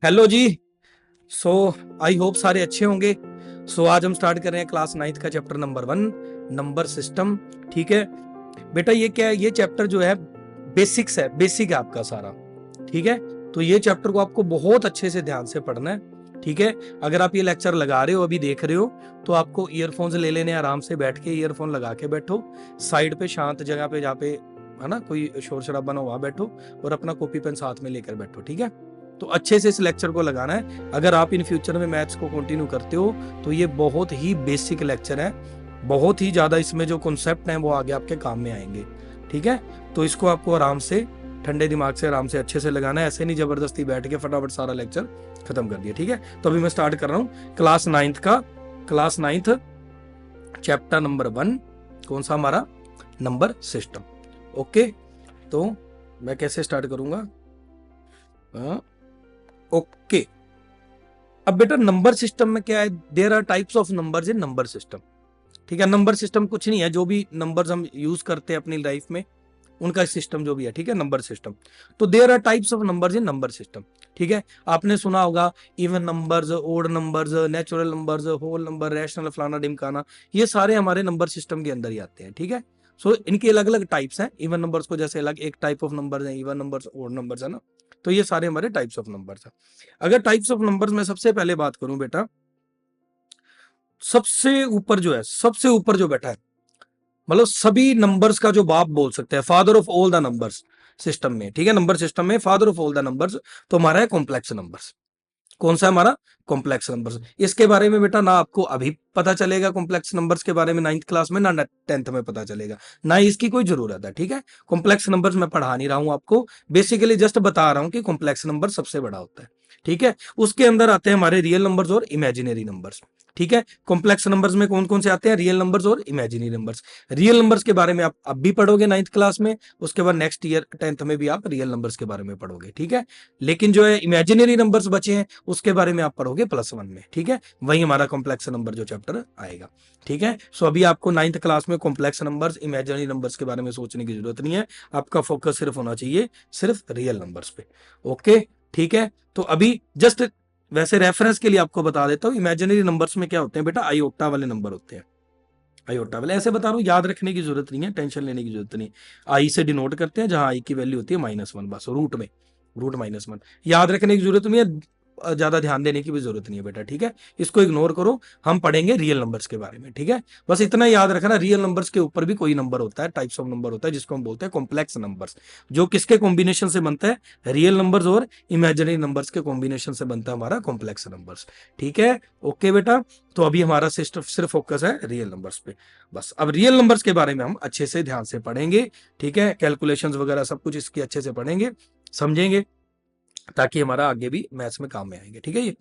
Hello ji. So I hope सारे अच्छे होंगे। आज हम स्टार्ट कर रहे हैं क्लास नाइन्थ का चैप्टर नंबर 1, नंबर सिस्टम। ठीक है बेटा, ये क्या है? ये चैप्टर जो है बेसिक्स है, बेसिक है आपका सारा। ठीक है, तो ये चैप्टर को आपको बहुत अच्छे से ध्यान से पढ़ना है। ठीक है, अगर आप ये लेक्चर लगा रहे हो, अभी देख रहे हो, तो आपको ईयरफोन्स ले लेने, आराम से बैठ के ईयरफोन लगा के बैठो, साइड पे शांत जगह पे, जहाँ पे है ना कोई शोर शराबा ना, वहां बैठो और अपना कॉपी पेन साथ में लेकर बैठो। ठीक है, तो अच्छे से इस लेक्चर को लगाना है। अगर आप इन फ्यूचर में मैथ्स को कंटिन्यू करते हो तो ये बहुत ही बेसिक लेक्चर है, बहुत ही ज्यादा इसमें जो कॉन्सेप्ट हैं वो आगे आपके काम में आएंगे। ठीक है, तो इसको आपको आराम से, ठंडे दिमाग से, आराम से, अच्छे से लगाना है। ऐसे नहीं जबरदस्ती बैठ के फटाफट सारा लेक्चर खत्म कर दिया। ठीक है, तो अभी मैं स्टार्ट कर रहा हूँ क्लास नाइन्थ चैप्टर नंबर 1। कौन सा? हमारा नंबर सिस्टम। ओके, तो मैं कैसे स्टार्ट करूंगा? ओके, अब बेटा नंबर सिस्टम में क्या है? There are types of numbers in number system. ठीक है, नंबर सिस्टम कुछ नहीं है, जो भी नंबर्स हम यूज करते हैं अपनी लाइफ में उनका सिस्टम जो भी है। ठीक है, नंबर सिस्टम। तो there are types of numbers in number system. ठीक है, आपने सुना होगा even numbers, odd numbers, natural numbers, whole number, rational, फलाना ढिमकाना, ये सारे हमारे नंबर सिस्टम के अंदर ही आते हैं। ठीक है, सो इनके अलग अलग टाइप्स हैं। इवन नंबर्स को जैसे अलग एक टाइप ऑफ नंबर्स है, इवन नंबर्स, ओड नंबर्स है ना, तो ये सारे हमारे टाइप्स ऑफ नंबर्स हैं। अगर टाइप्स ऑफ नंबर्स में सबसे पहले बात करूं बेटा, सबसे ऊपर जो है, सबसे ऊपर जो बैठा है, मतलब सभी नंबर्स का जो बाप बोल सकते हैं, father of all the numbers system में। ठीक है, नंबर सिस्टम में father of all the numbers तो हमारा है कॉम्प्लेक्स नंबर्स। कौन सा? हमारा कॉम्प्लेक्स नंबर्स। इसके बारे में बेटा ना आपको अभी पता चलेगा कॉम्प्लेक्स नंबर्स के बारे में नाइन्थ क्लास में, ना 10th में पता चलेगा, ना इसकी कोई जरूरत है। ठीक है, कॉम्प्लेक्स नंबर्स मैं पढ़ा नहीं रहा हूं आपको, बेसिकली जस्ट बता रहा हूं कि कॉम्प्लेक्स नंबर सबसे बड़ा होता है। ठीक है, उसके अंदर आते हैं हमारे रियल नंबर्स और इमेजिनरी नंबर्स। ठीक है, कॉम्प्लेक्स नंबर्स में कौन कौन से आते हैं? रियल नंबर्स और इमेजिनरी नंबर्स। रियल नंबर्स के बारे में आप अब भी पढ़ोगे नाइन्थ क्लास में, उसके बाद नेक्स्ट ईयर 10th में भी आप रियल नंबर्स के बारे में पढ़ोगे। ठीक है, लेकिन जो है इमेजिनरी नंबर्स बचे हैं उसके बारे में आप पढ़ोगे +1 में। ठीक है, वही हमारा कॉम्प्लेक्स नंबर जो चैप्टर आएगा। ठीक है, सो अभी आपको नाइन्थ क्लास में कॉम्प्लेक्स नंबर्स, इमेजिनरी नंबर्स के बारे में सोचने की जरूरत नहीं है। आपका फोकस सिर्फ होना चाहिए सिर्फ रियल नंबर्स पे। ओके, ठीक है, तो अभी जस्ट वैसे रेफरेंस के लिए आपको बता देता हूं, इमेजिनरी नंबर्स में क्या होते हैं बेटा? आयोटा वाले नंबर होते हैं। आयोटा वाले ऐसे बता रहा हूं, याद रखने की जरूरत नहीं है, टेंशन लेने की जरूरत नहीं। आई से डिनोट करते हैं, जहां आई की वैल्यू होती है -1, बस रूट में, रूट -1। याद रखने की जरूरत नहीं है, ज्यादा ध्यान देने की भी जरूरत नहीं है बेटा। ठीक है, इसको इग्नोर करो, हम पढ़ेंगे रियल नंबर्स के बारे में। ठीक है, बस इतना याद रखना, रियल नंबर्स के ऊपर भी कोई नंबर होता है, टाइप्स ऑफ नंबर होता है, जिसको हम बोलते हैं कॉम्प्लेक्स नंबर्स, जो किसके कॉम्बिनेशन से बनता है? रियल नंबर्स और इमेजिनरी नंबर्स के कॉम्बिनेशन से बनता है हमारा कॉम्प्लेक्स नंबर्स। ठीक है, ओके बेटा, तो अभी हमारा सिर्फ फोकस है रियल नंबर्स पे। बस अब रियल नंबर्स के बारे में हम अच्छे से ध्यान से पढ़ेंगे। ठीक है, कैलकुलेशंस वगैरह सब कुछ इसकी अच्छे से पढ़ेंगे, समझेंगे, ताकि हमारा आगे भी मैथ्स में काम में आएंगे। ठीक है, ये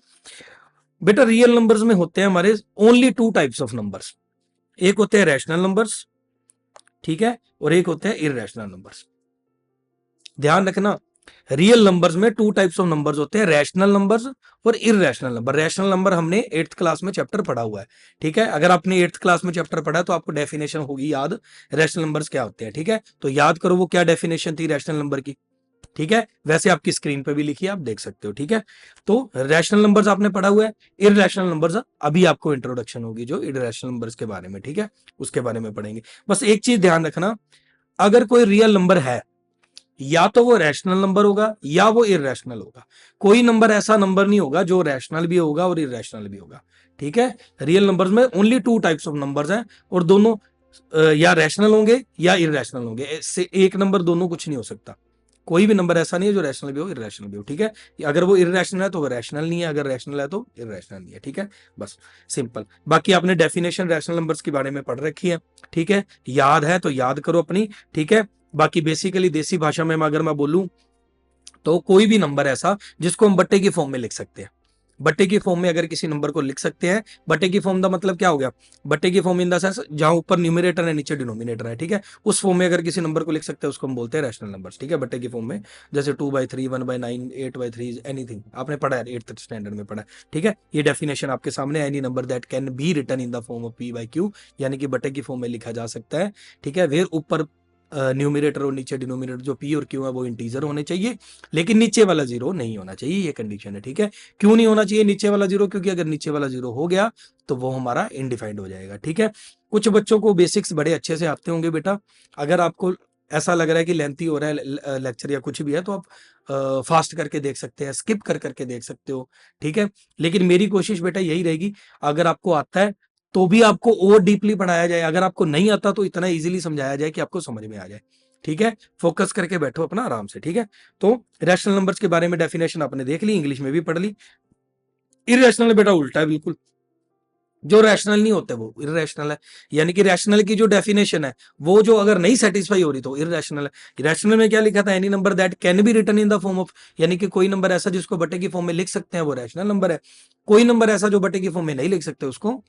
बेटा रियल नंबर्स में होते हैं हमारे ओनली 2 टाइप्स ऑफ नंबर्स। एक होते हैं रैशनल नंबर्स, ठीक है, और एक होते हैं इररेशनल नंबर्स। ध्यान रखना, रियल नंबर्स में 2 टाइप्स ऑफ नंबर्स होते हैं, रैशनल नंबर्स और इररेशनल नंबर। रैशनल नंबर हमने 8th क्लास में चैप्टर पढ़ा हुआ है। ठीक है, अगर आपने 8th क्लास में चैप्टर पढ़ा है तो आपको डेफिनेशन होगी याद, रैशनल नंबर्स क्या होते हैं। ठीक है, तो याद करो वो क्या डेफिनेशन थी रैशनल नंबर की। ठीक है, वैसे आपकी स्क्रीन पे भी लिखी है, आप देख सकते हो। ठीक है, तो रैशनल नंबर्स आपने पढ़ा हुआ है, इररेशनल नंबर्स अभी आपको इंट्रोडक्शन होगी जो इररेशनल नंबर्स के बारे में। ठीक है, उसके बारे में पढ़ेंगे। बस एक चीज ध्यान रखना, अगर कोई रियल नंबर है, या तो वो रैशनल नंबर होगा या वो इररेशनल होगा। कोई नंबर ऐसा नंबर नहीं होगा जो रैशनल भी होगा और इररेशनल भी होगा। ठीक है, रियल नंबर्स में ओनली 2 टाइप्स ऑफ नंबर्स हैं, और दोनों या रैशनल होंगे या इररेशनल होंगे, इससे एक नंबर दोनों कुछ नहीं हो सकता। कोई भी नंबर ऐसा नहीं है जो रैशनल भी हो इररेशनल भी हो। ठीक है, अगर वो इररेशनल है तो वो रैशनल नहीं है, अगर रैशनल है तो इररेशनल नहीं है। ठीक है, बस सिंपल। बाकी आपने डेफिनेशन रैशनल नंबर्स के बारे में पढ़ रखी है। ठीक है, याद है तो याद करो अपनी। ठीक है, बाकी बेसिकली देसी भाषा में अगर मैं बोलूं तो कोई भी नंबर ऐसा जिसको हम बट्टे की फॉर्म में लिख सकते हैं, बट्टे की फॉर्म में अगर किसी नंबर को लिख सकते हैं, बट्टे की फॉर्म का मतलब क्या हो गया? बट्टे की फॉर्म इन द सेंस जहां ऊपर न्यूमरेटर है नीचे डिनोमिनेटर है। ठीक है, उस फॉर्म में अगर किसी नंबर को लिख सकते हैं उसको हम बोलते हैं रैशनल नंबर्स। ठीक है, बट्टे की फॉर्म में, जैसे 2/3, 1/9, 8/3, एनीथिंग आपने पढ़ा है 8th स्टैंडर्ड में पढ़ा है। ठीक है, ये डेफिनेशन आपके सामने, any number that can be written in the form of p/q, यानी कि बट्टे की फॉर्म में लिखा जा सकता है। ठीक है, वेयर ऊपर न्यूमरेटर और नीचे डिनोमिनेटर जो पी और क्यू है वो इंटीजर होने चाहिए, लेकिन नीचे वाला जीरो नहीं होना चाहिए, ये कंडीशन है। ठीक है, क्यों नहीं होना चाहिए नीचे वाला जीरो? क्योंकि अगर नीचे वाला जीरो हो गया तो वो हमारा इनडिफाइंड हो जाएगा। ठीक है, कुछ बच्चों को बेसिक्स बड़े अच्छे से आते होंगे बेटा, अगर आपको ऐसा लग रहा है कि लेंथी हो रहा है लेक्चर या कुछ भी है तो आप फास्ट करके देख सकते हैं, स्किप कर करके देख सकते हो। ठीक है, लेकिन मेरी कोशिश बेटा यही रहेगी, अगर आपको आता है तो भी आपको और डीपली पढ़ाया जाए, अगर आपको नहीं आता तो इतना इजीली समझाया जाए कि आपको समझ में आ जाए। ठीक है, फोकस करके बैठो अपना आराम से। ठीक है, तो रैशनल नंबर्स के बारे में डेफिनेशन आपने देख ली, इंग्लिश में भी पढ़ ली। इरेशनल बेटा उल्टा है बिल्कुल, जो रैशनल नहीं होते वो इरेशनल है, यानी कि रैशनल की जो डेफिनेशन है वो जो अगर नहीं सेटिस्फाई हो रही तो इरेशनल है। रैशनल में क्या लिखा था? Any number that can be written in the form of, यानी कि कोई नंबर ऐसा जिसको बटे की फॉर्म में लिख सकते हैं वो रैशनल नंबर है, कोई नंबर ऐसा जो बटे की फॉर्म में नहीं लिख सकते उसको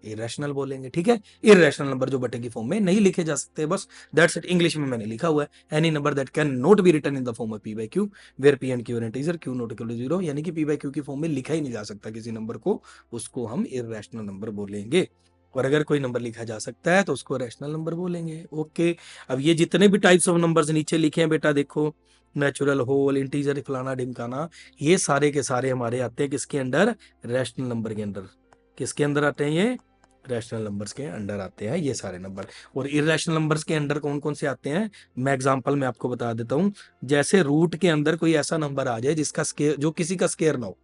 इरेशनल बोलेंगे। ठीक है, इरेशनल नंबर जो बटे की फॉर्म में नहीं लिखे जा सकते, बस दैट्स इट। इंग्लिश में मैंने लिखा हुआ है any number that cannot be written in the form of P by Q where P and Q an integer Q not equal to zero, यानी कि पी बाई क्यू की फॉर्म में लिखा ही नहीं जा सकता किसी नंबर को, उसको हम इरेशनल नंबर बोलेंगे। और अगर कोई नंबर लिखा जा सकता है तो उसको रैशनल नंबर बोलेंगे। ओके, अब ये जितने भी टाइप्स ऑफ नंबर्स नीचे लिखे हैं बेटा देखो, नेचुरल, होल, इंटीजर, फलाना ढिमकाना, ये सारे के सारे हमारे आते हैं किसके अंडर? रैशनल नंबर के अंडर। किसके अंदर आते हैं ये? रैशनल नंबर्स के अंडर आते हैं ये सारे नंबर। और इरेशनल नंबर्स के अंडर कौन कौन से आते हैं मैं एग्जांपल में आपको बता देता हूं। जैसे रूट के अंदर कोई ऐसा नंबर आ जाए जिसका स्केयर, जो किसी का स्केयर ना हो,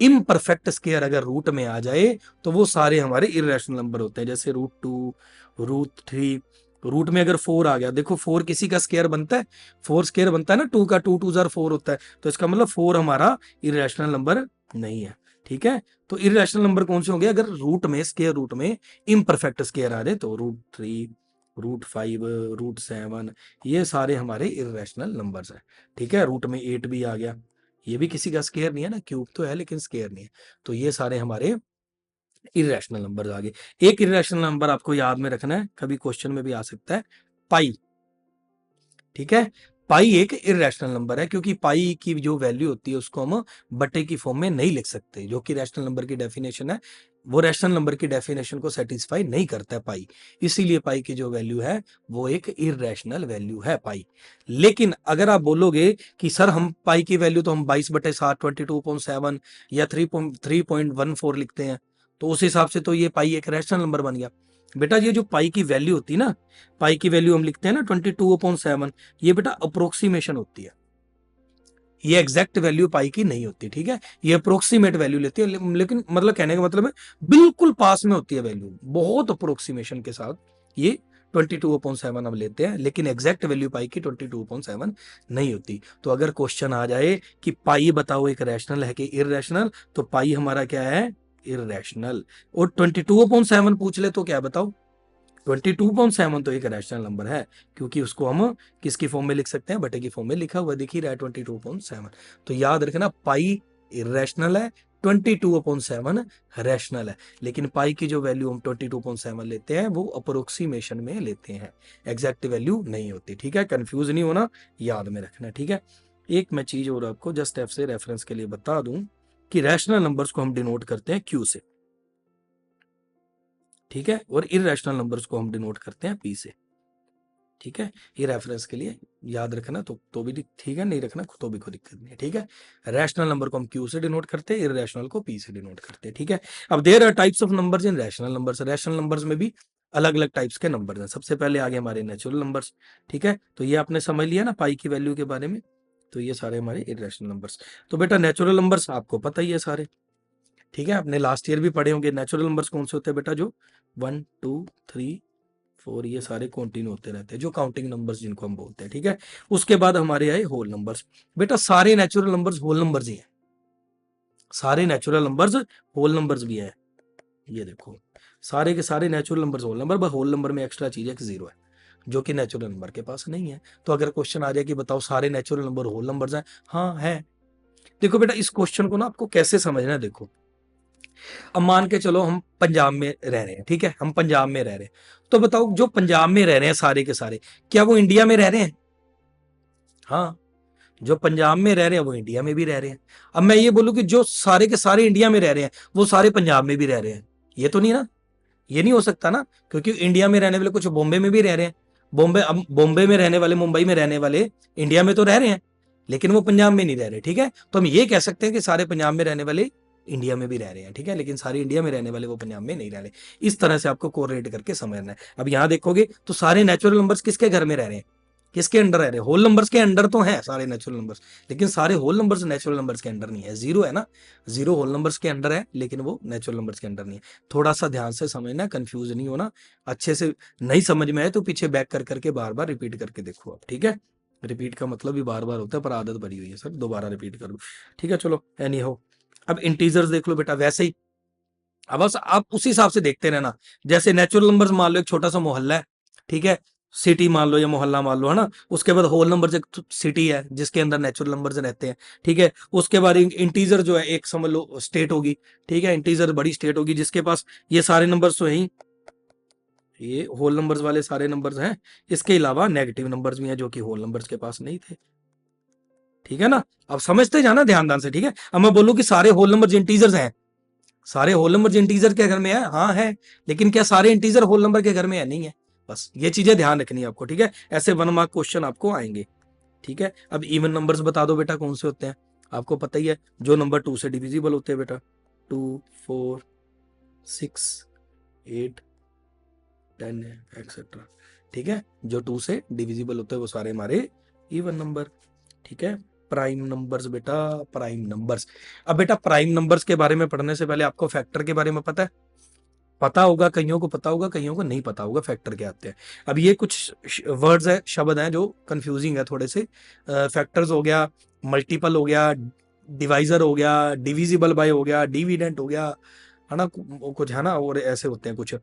इम्परफेक्ट स्केयर अगर रूट में आ जाए तो वो सारे हमारे इरेशनल नंबर होते हैं। जैसे रूट 2, रूट 3, रूट में अगर 4 आ गया, देखो 4 किसी का स्केयर बनता है, 4 स्केयर बनता है ना, 2 का, 2 2 4 होता है, तो इसका मतलब 4 हमारा इरेशनल नंबर नहीं है। ठीक है, तो इरेशनल नंबर कौन से होंगे? अगर रूट में, स्केयर रूट में इम्परफेक्ट स्केयर आ रहे तो रूट 3, रूट 5, रूट 7, ये सारे हमारे इरेशनल नंबर्स हैं। ठीक है, रूट में 8 भी आ गया, ये भी किसी का स्केयर नहीं है ना, क्यूब तो है लेकिन स्केयर नहीं है, तो ये सारे हमारे इरेशनल नंबर आ गए। एक इरेशनल नंबर आपको याद में रखना है, कभी क्वेश्चन में भी आ सकता है, पाई। ठीक है, पाई एक इरेशनल नंबर है, क्योंकि पाई की जो वैल्यू होती है उसको हम बटे की फॉर्म में नहीं लिख सकते, जो कि रैशनल नंबर की डेफिनेशन है, वो रैशनल नंबर की डेफिनेशन को सेटिस्फाई नहीं करता है पाई, इसीलिए पाई की जो वैल्यू है वो एक इरेशनल वैल्यू है पाई। लेकिन अगर आप बोलोगे कि सर हम पाई की वैल्यू तो हम 22/7 22.7 या 3.14 लिखते हैं, तो उस हिसाब से तो ये पाई एक रैशनल नंबर बन गया। बेटा ये जो पाई की वैल्यू होती है ना, पाई की वैल्यू हम लिखते हैं ना 22/7, ये बेटा अप्रोक्सीमेशन होती है, ये एग्जैक्ट वैल्यू पाई की नहीं होती। ठीक है, ये अप्रोक्सीमेट वैल्यू लेती है, लेकिन मतलब कहने का मतलब है बिल्कुल पास में होती है वैल्यू, बहुत अप्रोक्सीमेशन के साथ ये 22/7 हम लेते हैं, लेकिन एग्जैक्ट वैल्यू पाई की 22/7 नहीं होती। तो अगर क्वेश्चन आ जाए कि पाई बताओ एक रैशनल है कि इररेशनल, तो पाई हमारा क्या है? इररेशनल। और 22/7 पूछ ले तो क्या बताओ? 22.7 तो एक रैशनल नंबर है, क्योंकि उसको हम किसकी फॉर्म में लिख सकते हैं? बटे की फॉर्म में लिखा हुआ दिख ही रहा है 22.7। तो याद रखना पाई इरेशनल है, 22/7 रैशनल है, लेकिन पाई की जो वैल्यू हम 22.7 लेते हैं वो अप्रोक्सीमेशन में लेते हैं, एग्जैक्ट वैल्यू नहीं होती। ठीक है, कंफ्यूज नहीं होना, याद में रखना। ठीक है, एक मैं चीज और आपको जस्ट एफ से रेफरेंस के लिए बता दूं कि रैशनल नंबर्स को हम डिनोट करते हैं क्यू से। ठीक है, और इरेशनल नंबर्स को हम डिनोट करते हैं पी से। ठीक है, ये रेफरेंस के लिए याद रखना, तो भी ठीक है, नहीं रखना तो भी कोई दिक्कत नहीं है। ठीक है, रैशनल नंबर को हम क्यू से डिनोट करते हैं, इरेशनल को पी से डिनोट करते हैं। ठीक है, अब there are types of numbers in rational numbers. Rational numbers में भी अलग अलग टाइप्स के नंबर्स हैं। सबसे पहले आगे हमारे नेचुरल नंबर्स। ठीक है, तो ये आपने समझ लिया ना पाई की वैल्यू के बारे में, तो ये सारे हमारे इरेशनल नंबर्स। तो बेटा नेचुरल नंबर्स आपको पता ही है सारे। ठीक है, आपने लास्ट ईयर भी पढ़े होंगे। नेचुरल नंबर्स कौन से होते हैं बेटा? जो 1 2 3 4 ये सारे कंटिन्यू होते रहते हैं, जो काउंटिंग नंबर्स जिनको हम बोलते हैं। ठीक है, उसके बाद हमारे आए होल नंबर्स। बेटा सारे नेचुरल नंबर्स होल नंबर्स ही हैं, सारे नेचुरल नंबर्स होल नंबर्स भी हैं। ये देखो सारे के सारे नेचुरल नंबर्स होल नंबर, बस होल नंबर में एक्स्ट्रा चीज है कि जीरो है, जो कि नेचुरल नंबर के पास नहीं है। तो अगर क्वेश्चन आ जाए कि बताओ सारे नेचुरल नंबर होल नंबर्स हैं, हाँ है। देखो बेटा इस क्वेश्चन को ना आपको कैसे समझना है, देखो अब मान के चलो हम पंजाब में रह रहे हैं। ठीक है, हम पंजाब में रह रहे हैं, तो बताओ जो पंजाब में रह रहे हैं सारे के सारे, क्या वो इंडिया में रह रहे हैं? हाँ, जो पंजाब में रह रहे हैं वो इंडिया में भी रह रहे हैं। अब मैं ये बोलूं कि जो सारे के सारे इंडिया में रह रहे हैं वो सारे पंजाब में भी रह रहे हैं, ये तो नहीं ना, ये नहीं हो सकता ना, क्योंकि इंडिया में रहने वाले कुछ बॉम्बे में भी रह रहे हैं, बॉम्बे, अब बॉम्बे में रहने वाले, मुंबई में रहने वाले इंडिया में तो रह रहे हैं, लेकिन वो पंजाब में नहीं रह रहे, ठीक है। तो हम ये कह सकते हैं कि सारे पंजाब में रहने वाले इंडिया में भी रह रहे हैं, ठीक है, लेकिन सारे इंडिया में रहने वाले वो पंजाब में नहीं रह रहे। इस तरह से आपको कोरिलेट करके समझना है। अब यहां देखोगे तो सारे नेचुरल नंबर्स किसके घर में रह रहे हैं, किसके अंडर रह रहे हैं, होल नंबर्स के अंडर तो हैं सारे नेचुरल नंबर्स, लेकिन सारे होल नंबर्स नेचुरल नंबर्स के अंडर नहीं है। जीरो है ना, जीरो होल नंबर्स के अंडर है, लेकिन वो नेचुरल नंबर्स के अंडर नहीं है। थोड़ा सा ध्यान से समझना, कंफ्यूज नहीं होना, अच्छे से नहीं समझ में आए तो पीछे बैक कर करके बार बार रिपीट करके देखो आप, ठीक है। रिपीट का मतलब भी बार बार होता है, पर आदत बनी हुई है सर, दोबारा रिपीट कर दो, ठीक है। चलो एनी हो, अब इंटीजर्स देख लो बेटा, वैसे ही अब बस आप उसी हिसाब से देखते रहना। जैसे नेचुरल नंबर्स मान लो एक छोटा सा मोहल्ला है, ठीक है, सिटी मान लो या मोहल्ला मान लो, है ना। उसके बाद होल नंबर्स एक सिटी है जिसके अंदर नेचुरल नंबर्स रहते हैं, ठीक है। उसके बाद इंटीजर जो है एक समझ लो स्टेट होगी, ठीक है, इंटीजर बड़ी स्टेट होगी जिसके पास ये सारे नंबर्स तो हैं, ये होल नंबर्स वाले सारे नंबर्स हैं। इसके अलावा नेगेटिव नंबर्स भी हैं जो कि होल नंबर्स के पास नहीं थे, ठीक है ना। अब समझते जाना ध्यान से, ठीक है। अब मैं बोलूं कि सारे होल नंबर्स इंटीजर्स हैं, सारे होल नंबर इंटीजर के घर में है, हाँ है, लेकिन क्या सारे इंटीजर होल नंबर के घर में है, नहीं है। बस ये चीजें ध्यान रखनी है आपको, ठीक है। ऐसे 1 मार्क क्वेश्चन आपको आएंगे, ठीक है। अब इवन नंबर्स बता दो बेटा कौन से होते हैं, आपको पता ही है, जो नंबर 2 से डिविजिबल होते हैं बेटा, 2, 4, 6, 8, 10 एक्सेट्रा, ठीक है। जो 2 से डिविजिबल होते हैं वो सारे हमारे इवन नंबर, ठीक है। प्राइम नंबर्स बेटा, प्राइम नंबर्स। अब बेटा प्राइम नंबर्स के बारे में पढ़ने से पहले आपको फैक्टर के बारे में पता है, पता होगा, कईयों को पता होगा, कईयों को नहीं पता होगा फैक्टर क्या आते हैं। अब ये कुछ वर्ड्स है, शब्द हैं जो कंफ्यूजिंग है थोड़े से। फैक्टर्स हो गया, मल्टीपल हो गया, डिवाइजर हो गया, डिविजिबल बाय हो गया, डिविडेंट हो गया, है ना, कुछ है ना, और ऐसे होते हैं कुछ।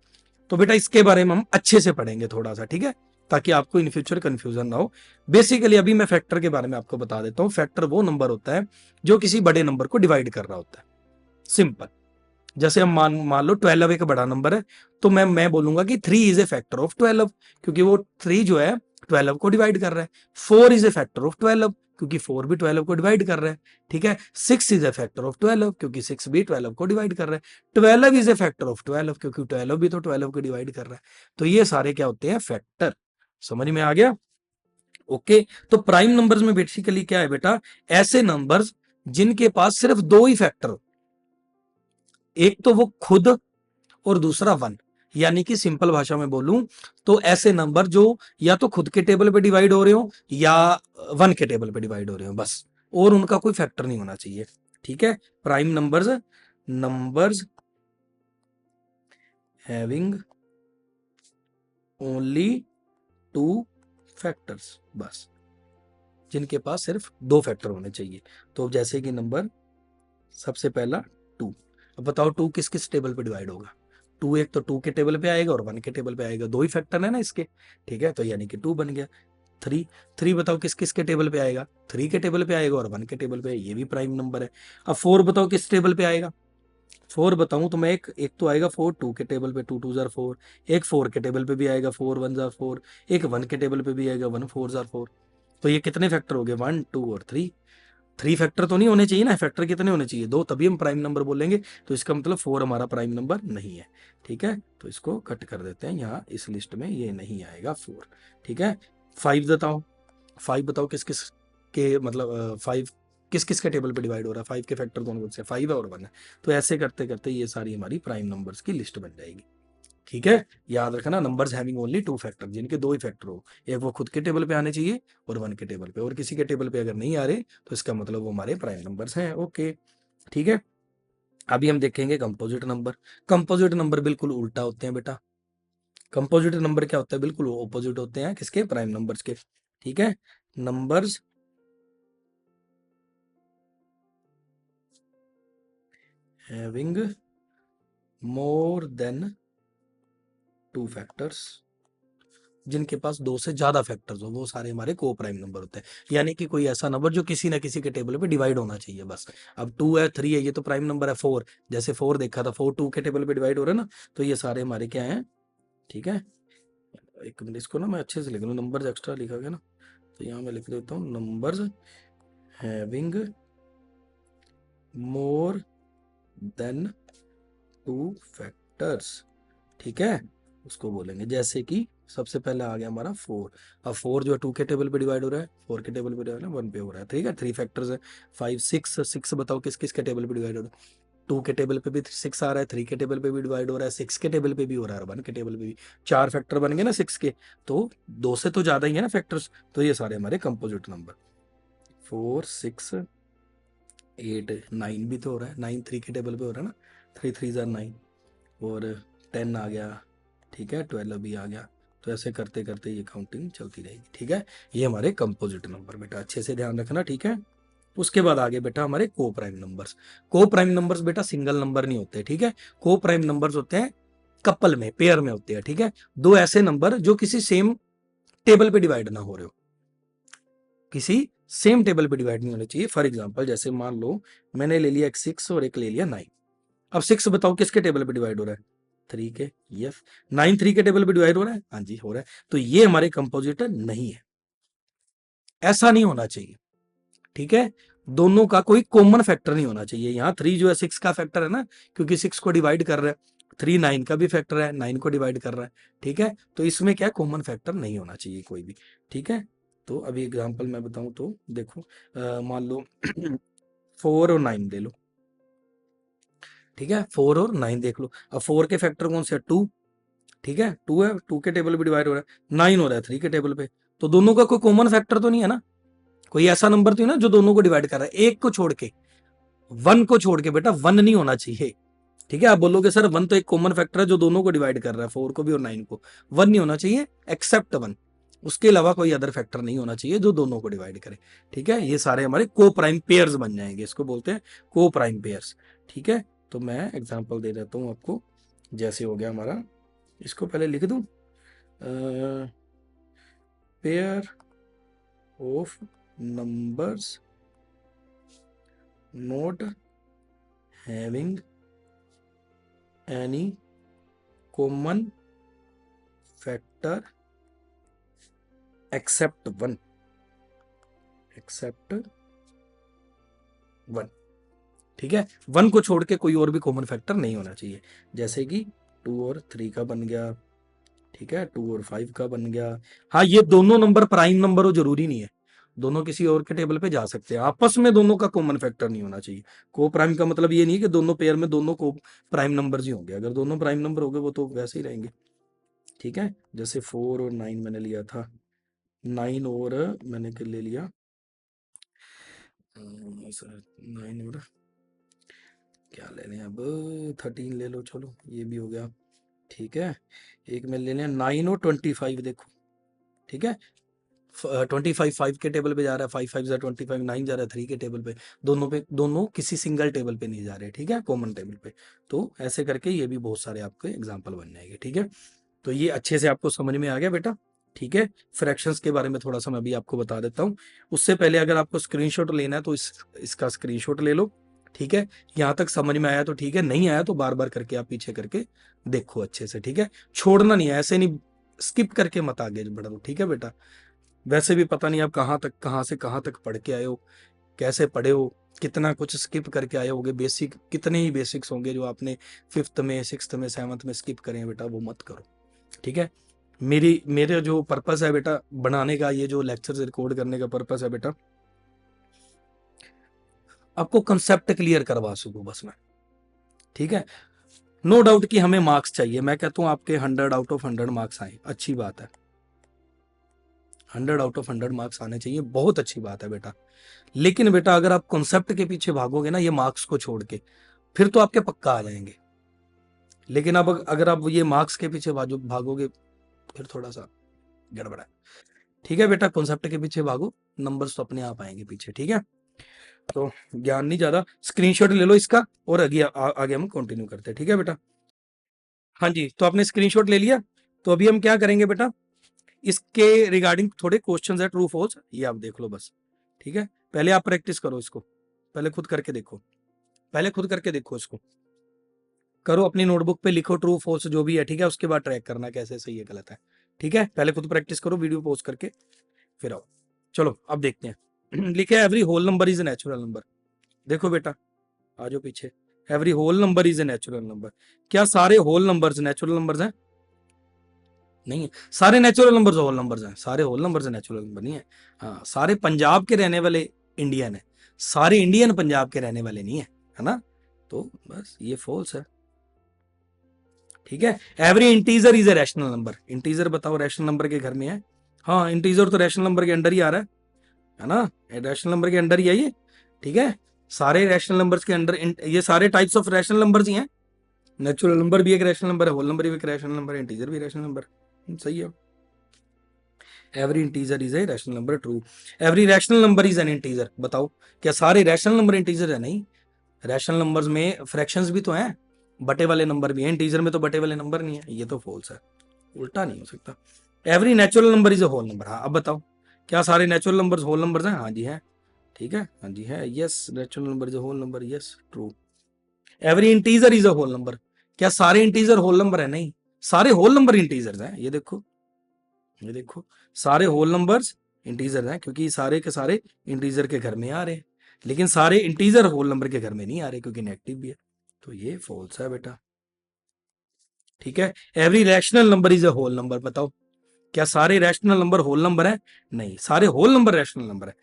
तो बेटा इसके बारे में हम अच्छे से पढ़ेंगे थोड़ा सा, ठीक है, ताकि आपको इन फ्यूचर कंफ्यूजन ना हो। बेसिकली अभी मैं फैक्टर के बारे में आपको बता देता हूँ। फैक्टर वो नंबर होता है जो किसी बड़े नंबर को डिवाइड कर रहा होता है, सिंपल। जैसे हम मान मान लो 12 एक बड़ा नंबर है, तो मैं बोलूंगा कि 3 इज ए फैक्टर ऑफ 12, क्योंकि वो 3 जो है 12 को डिवाइड कर रहा है। 4 इज ए फैक्टर ऑफ 12, क्योंकि 4 भी 12 को डिवाइड कर रहा है, ठीक है। 6 इज ए फैक्टर ऑफ 12, क्योंकि 6 भी 12 को डिवाइड कर रहा है। 12 इज ए फैक्टर ऑफ 12, क्योंकि 12 भी तो 12 को डिवाइड कर रहा है। तो ये सारे क्या होते हैं, फैक्टर। समझ में आ गया, ओके। तो प्राइम नंबर्स में बेसिकली क्या है बेटा, ऐसे नंबर्स जिनके पास सिर्फ 2 ही फैक्टर, एक तो वो खुद और दूसरा 1। यानी कि सिंपल भाषा में बोलूं तो ऐसे नंबर जो या तो खुद के टेबल पे डिवाइड हो रहे हो या 1 के टेबल पे डिवाइड हो रहे हो, बस, और उनका कोई फैक्टर नहीं होना चाहिए, ठीक है। Prime numbers, numbers having only 2 factors, बस, जिनके पास सिर्फ 2 फैक्टर होने चाहिए। तो जैसे कि नंबर सबसे पहला 2। अब बताओ 2 किस किस टेबल पे डिवाइड होगा, 2 एक तो 2 के टेबल पे आएगा और 1 के टेबल पे आएगा, 2 ही फैक्टर है ना इसके, ठीक है। तो यानी कि 2 बन गया। 3, 3 बताओ किस किस के टेबल पे आएगा, 3 के टेबल पे आएगा और 1 के टेबल पे, ये भी प्राइम नंबर है। अब 4 बताओ किस टेबल पे आएगा, 4 बताऊं तो मैं एक एक तो आएगा 4 2 के टेबल पे, 2 2 जार 4, एक 4 के टेबल पे भी आएगा, 4 1 जार 4, एक 1 के टेबल पे भी आएगा, 1 4 जार 4। तो ये कितने फैक्टर हो गए, 1 2 और 3। 3 फैक्टर तो नहीं होने चाहिए ना, फैक्टर कितने होने चाहिए, 2, तभी हम प्राइम नंबर बोलेंगे। तो इसका मतलब 4 हमारा प्राइम नंबर नहीं है, ठीक है। तो इसको कट कर देते हैं, यहाँ इस लिस्ट में ये नहीं आएगा 4, ठीक है। 5 बताओ, 5 बताओ किस किस के मतलब 5 किस किस के टेबल पे डिवाइड हो रहा है, 5 के फैक्टर कौन कौन से, 5 है और 1 है। तो ऐसे करते करते ये सारी हमारी प्राइम नंबर्स की लिस्ट बन जाएगी, ठीक है। याद रखना, नंबर्स हैविंग ओनली 2 फैक्टर, जिनके 2 ही फैक्टर हो, एक वो खुद के टेबल पे आने चाहिए और 1 के टेबल पे, और किसी के टेबल पे अगर नहीं आ रहे तो इसका मतलब वो हमारे प्राइम नंबर्स हैं, ओके, ठीक है। अभी हम देखेंगे कंपोजिट नंबर। कंपोजिट नंबर बिल्कुल उल्टा होते हैं बेटा। कंपोजिट नंबर क्या होता है, बिल्कुल ऑपोजिट होते हैं किसके, प्राइम नंबर्स के, ठीक है। Numbers having more than 2 factors, जिनके पास 2 से ज्यादा फैक्टर्स हो वो सारे हमारे को प्राइम नंबर होते हैं। यानी कि कोई ऐसा नंबर जो किसी ना किसी के टेबल पे डिवाइड होना चाहिए, बस। अब 2 है, 3 है, ये तो प्राइम नंबर है। 4, जैसे 4 देखा था, 4 2 के टेबल पे डिवाइड हो रहा है ना, तो ये सारे हमारे क्या हैं, ठीक है। एक मिनट, इसको ना मैं अच्छे से लिख लूँ, नंबर्स एक्स्ट्रा लिखा गया ना, तो यहाँ मैं लिख देता हूँ, numbers having more than 2 factors, ठीक है। उसको बोलेंगे। जैसे कि सबसे पहले आ गया हमारा 4। अब 4 जो है 2 के टेबल पे डिवाइड हो रहा है, 4 के टेबल पे डिवाइड है, 1 पे हो रहा है, ठीक है। 3 फैक्टर्स है, 5 6 6 बताओ किस किस के टेबल पे डिवाइड हो रहा है। 2 के टेबल पे भी 6 आ रहा है, 3 के टेबल पे भी डिवाइड हो रहा है, 6 के टेबल पे भी हो रहा है, 1 के टेबल पे भी। 4 फैक्टर बन गए ना 6 के, तो 2 से तो ज्यादा ही है ना फैक्टर्स, तो ये सारे हमारे कंपोजिट नंबर। 4 6 8 9 भी तो हो रहा है, 9 3 के टेबल पे हो रहा है ना, 3 3 जार 9, और 10 आ गया, ठीक है, 12 भी आ गया। तो ऐसे करते करते ये काउंटिंग चलती रहेगी, ठीक है। ये हमारे कंपोजिट नंबर बेटा, अच्छे से ध्यान रखना, ठीक है। उसके बाद आगे बेटा हमारे को प्राइम नंबर्स। को प्राइम नंबर्स बेटा सिंगल नंबर नहीं होते, ठीक है। को प्राइम नंबर्स होते हैं कपल में, पेयर में होते हैं, ठीक है। दो ऐसे नंबर जो किसी सेम टेबल पे डिवाइड ना हो रहे हो, किसी सेम टेबल पे डिवाइड नहीं होने चाहिए। फॉर एग्जांपल जैसे मान लो मैंने ले लिया एक 6 और एक ले लिया 9। अब 6 बताओ किसके टेबल पे डिवाइड हो रहा है, 3 के। यस। 9 3 के टेबल पे डिवाइड हो रहा है, हाँ जी हो रहा है। तो ये हमारे कंपोजिट नहीं है, ऐसा नहीं होना चाहिए, ठीक है। दोनों का कोई कॉमन फैक्टर नहीं होना चाहिए। यहाँ 3 जो है 6 का फैक्टर है ना, क्योंकि 6 को डिवाइड कर रहा है। 3 9 का भी फैक्टर है, 9 को डिवाइड कर रहा है, ठीक है। तो इसमें क्या कॉमन फैक्टर नहीं होना चाहिए कोई भी, ठीक है। तो अभी एग्जांपल मैं बताऊं तो देखो, मान लो 4 और 9 ले लो, ठीक है। 4 और 9 देख लो। अब 4 के फैक्टर कौन से है, 2, ठीक है। 2 है, 2 के टेबल पे डिवाइड हो रहा है। 9 हो रहा है 3 के टेबल पे, तो दोनों का कोई कॉमन फैक्टर तो नहीं है ना, कोई ऐसा नंबर तो नहीं ना जो दोनों को डिवाइड कर रहा है। एक को छोड़ के, 1 को छोड़ के बेटा 1 नहीं होना चाहिए, ठीक है। आप बोलोगे सर 1 तो एक कॉमन फैक्टर है जो दोनों को डिवाइड कर रहा है, 4 को भी और 9 को। 1 नहीं होना चाहिए एक्सेप्ट 1, उसके अलावा कोई अदर फैक्टर नहीं होना चाहिए जो दोनों को डिवाइड करे, ठीक है। ये सारे हमारे को प्राइम पेयर्स बन जाएंगे, इसको बोलते हैं को प्राइम पेयर्स, ठीक है। तो मैं एग्जांपल दे देता हूं आपको। जैसे हो गया हमारा, इसको पहले लिख दूं, pair of numbers not having any common factor except 1, except 1, ठीक है। 1 को छोड़ के कोई और भी कॉमन फैक्टर नहीं होना चाहिए। जैसे कि 2 और 3 का बन गया, ठीक है, 2 और 5 का बन गया। हाँ, ये दोनों नंबर प्राइम नंबर हो जरूरी नहीं है, दोनों किसी और के टेबल पे जा सकते हैं, आपस में दोनों का कॉमन फैक्टर नहीं होना चाहिए। को प्राइम का मतलब ये नहीं कि दोनों पेयर में दोनों को प्राइम नंबर ही होंगे, अगर दोनों प्राइम नंबर हो गए वो तो वैसे ही रहेंगे, ठीक है। जैसे 4 और 9 मैंने लिया था, 9 और मैंने ले लिया 9 और क्या ले लें अब, 13 ले लो, चलो ये भी हो गया, ठीक है। एक में ले लें 9 और 25, देखो, ठीक है। 25 5 के टेबल पे जा रहा है, 5 5 जा 25, 9 जा रहा है 3 के टेबल पे। दोनों पे, दोनों किसी सिंगल टेबल पे नहीं जा रहे, ठीक है, कॉमन टेबल पे। तो ऐसे करके ये भी बहुत सारे आपके एग्जाम्पल बन जाएंगे, ठीक है। तो ये अच्छे से आपको समझ में आ गया बेटा, ठीक है। फ्रैक्शंस के बारे में थोड़ा सा मैं अभी आपको बता देता हूँ। उससे पहले अगर आपको स्क्रीनशॉट लेना है तो इसका स्क्रीनशॉट ले लो, ठीक है। यहाँ तक समझ में आया तो ठीक है, नहीं आया तो बार बार करके आप पीछे करके देखो अच्छे से, ठीक है। छोड़ना नहीं है, ऐसे नहीं स्किप करके मत आगे बढ़ो, ठीक है बेटा। वैसे भी पता नहीं आप कहाँ तक, कहाँ से कहाँ तक पढ़ के आए हो, कैसे पढ़े हो, कितना कुछ स्किप करके आए होगे, बेसिक कितने ही बेसिक्स होंगे जो आपने 5th में 6th में 7th में स्किप करे हैं बेटा, वो मत करो, ठीक है। मेरे जो पर्पस है बेटा बनाने का, ये जो लेक्चर्स रिकॉर्ड करने का पर्पस है बेटा, आपको कंसेप्ट क्लियर करवा सकूं बस मैं, ठीक है। नो डाउट कि हमें मार्क्स चाहिए, मैं कहता हूं आपके 100 आउट ऑफ 100 मार्क्स आए, अच्छी बात है, 100 आउट ऑफ 100 मार्क्स आने चाहिए, बहुत अच्छी बात है बेटा। लेकिन बेटा अगर आप कॉन्सेप्ट के पीछे भागोगे ना ये मार्क्स को छोड़ के, फिर तो आपके पक्का आ जाएंगे। लेकिन अब अगर आप ये मार्क्स के पीछे भागोगे फिर थोड़ा सा गड़बड़ा है, ठीक है बेटा। कॉन्सेप्ट के पीछे भागो, नंबर्स तो अपने आप आएंगे पीछे, ठीक है। तो ज्ञान नहीं ज्यादा, स्क्रीनशॉट ले लो इसका और आगे हम कंटिन्यू करते हैं, ठीक है बेटा। हाँ जी, तो आपने स्क्रीनशॉट ले लिया, तो अभी हम क्या करेंगे बेटा, इसके रिगार्डिंग थोड़े क्वेश्चंस है ट्रू फॉल्स, ये आप देख लो बस, ठीक है। पहले आप प्रैक्टिस करो इसको, पहले खुद करके देखो, पहले खुद करके देखो इसको, करो अपनी नोटबुक पे लिखो ट्रू फॉल्स जो भी है, ठीक है। उसके बाद ट्रैक करना कैसे सही है गलत है, ठीक है। पहले खुद प्रैक्टिस करो, वीडियो पॉज करके फिर आओ। चलो अब देखते हैं। लिखे every whole number is a natural number, देखो बेटा आ जाओ पीछे। Every whole number is a natural number, क्या सारे होल नंबर्स नेचुरल नंबर्स हैं? नहीं है। सारे नेचुरल नंबर्स होल नंबर्स हैं, सारे होल नंबर्स नेचुरल नंबर नहीं है। हाँ, सारे पंजाब के रहने वाले इंडियन है, सारे इंडियन पंजाब के रहने वाले नहीं है ना। तो बस ये फॉल्स है। ठीक है। Every integer is a rational number. Integer बताओ रैशनल नंबर के घर में है? हाँ, इंटीजर तो रैशनल नंबर के अंडर ही आ रहा है ना, रैशनल नंबर के अंडर ही है ये। ठीक है, सारे रैशनल नंबर्स के अंडर ये सारे टाइप्स ऑफ रैशनल नंबर्स ही हैं। नेचुरल नंबर भी एक रैशनल नंबर है, होल नंबर भी एक रैशनल नंबर है, इंटीजर भी रैशनल नंबर। सही है। Every integer is a rational number, true. Every rational number is N integer. बताओ क्या सारे रैशनल नंबर इंटीजर है? नहीं, रैशनल नंबर्स में फ्रैक्शंस भी तो हैं, बटे वाले नंबर भी हैं, इंटीजर में तो बटे वाले नंबर नहीं है। ये तो फॉल्स है, उल्टा नहीं हो सकता। Every natural number is a whole number. हाँ, अब बताओ क्या सारे नेचुरल नंबर्स होल नंबर्स हैं? हाँ जी है। ठीक है, हाँ जी है, yes, natural number is a whole number, yes, true. Every integer is a whole number. क्या सारे इंटीजर होल नंबर है? नहीं, सारे होल नंबर इंटीजर्स हैं। ये देखो, ये देखो, सारे होल नंबर्स इंटीजर हैं, क्योंकि सारे के सारे इंटीजर के घर में आ रहे हैं। लेकिन सारे इंटीजर होल नंबर के घर में नहीं आ रहे, क्योंकि नेगेटिव भी है। तो ये फॉल्स है बेटा। ठीक है। Every rational number is a whole number. बताओ क्या सारे रैशनल नंबर होल नंबर है? नहीं, सारे होल नंबर रैशनल नंबर है।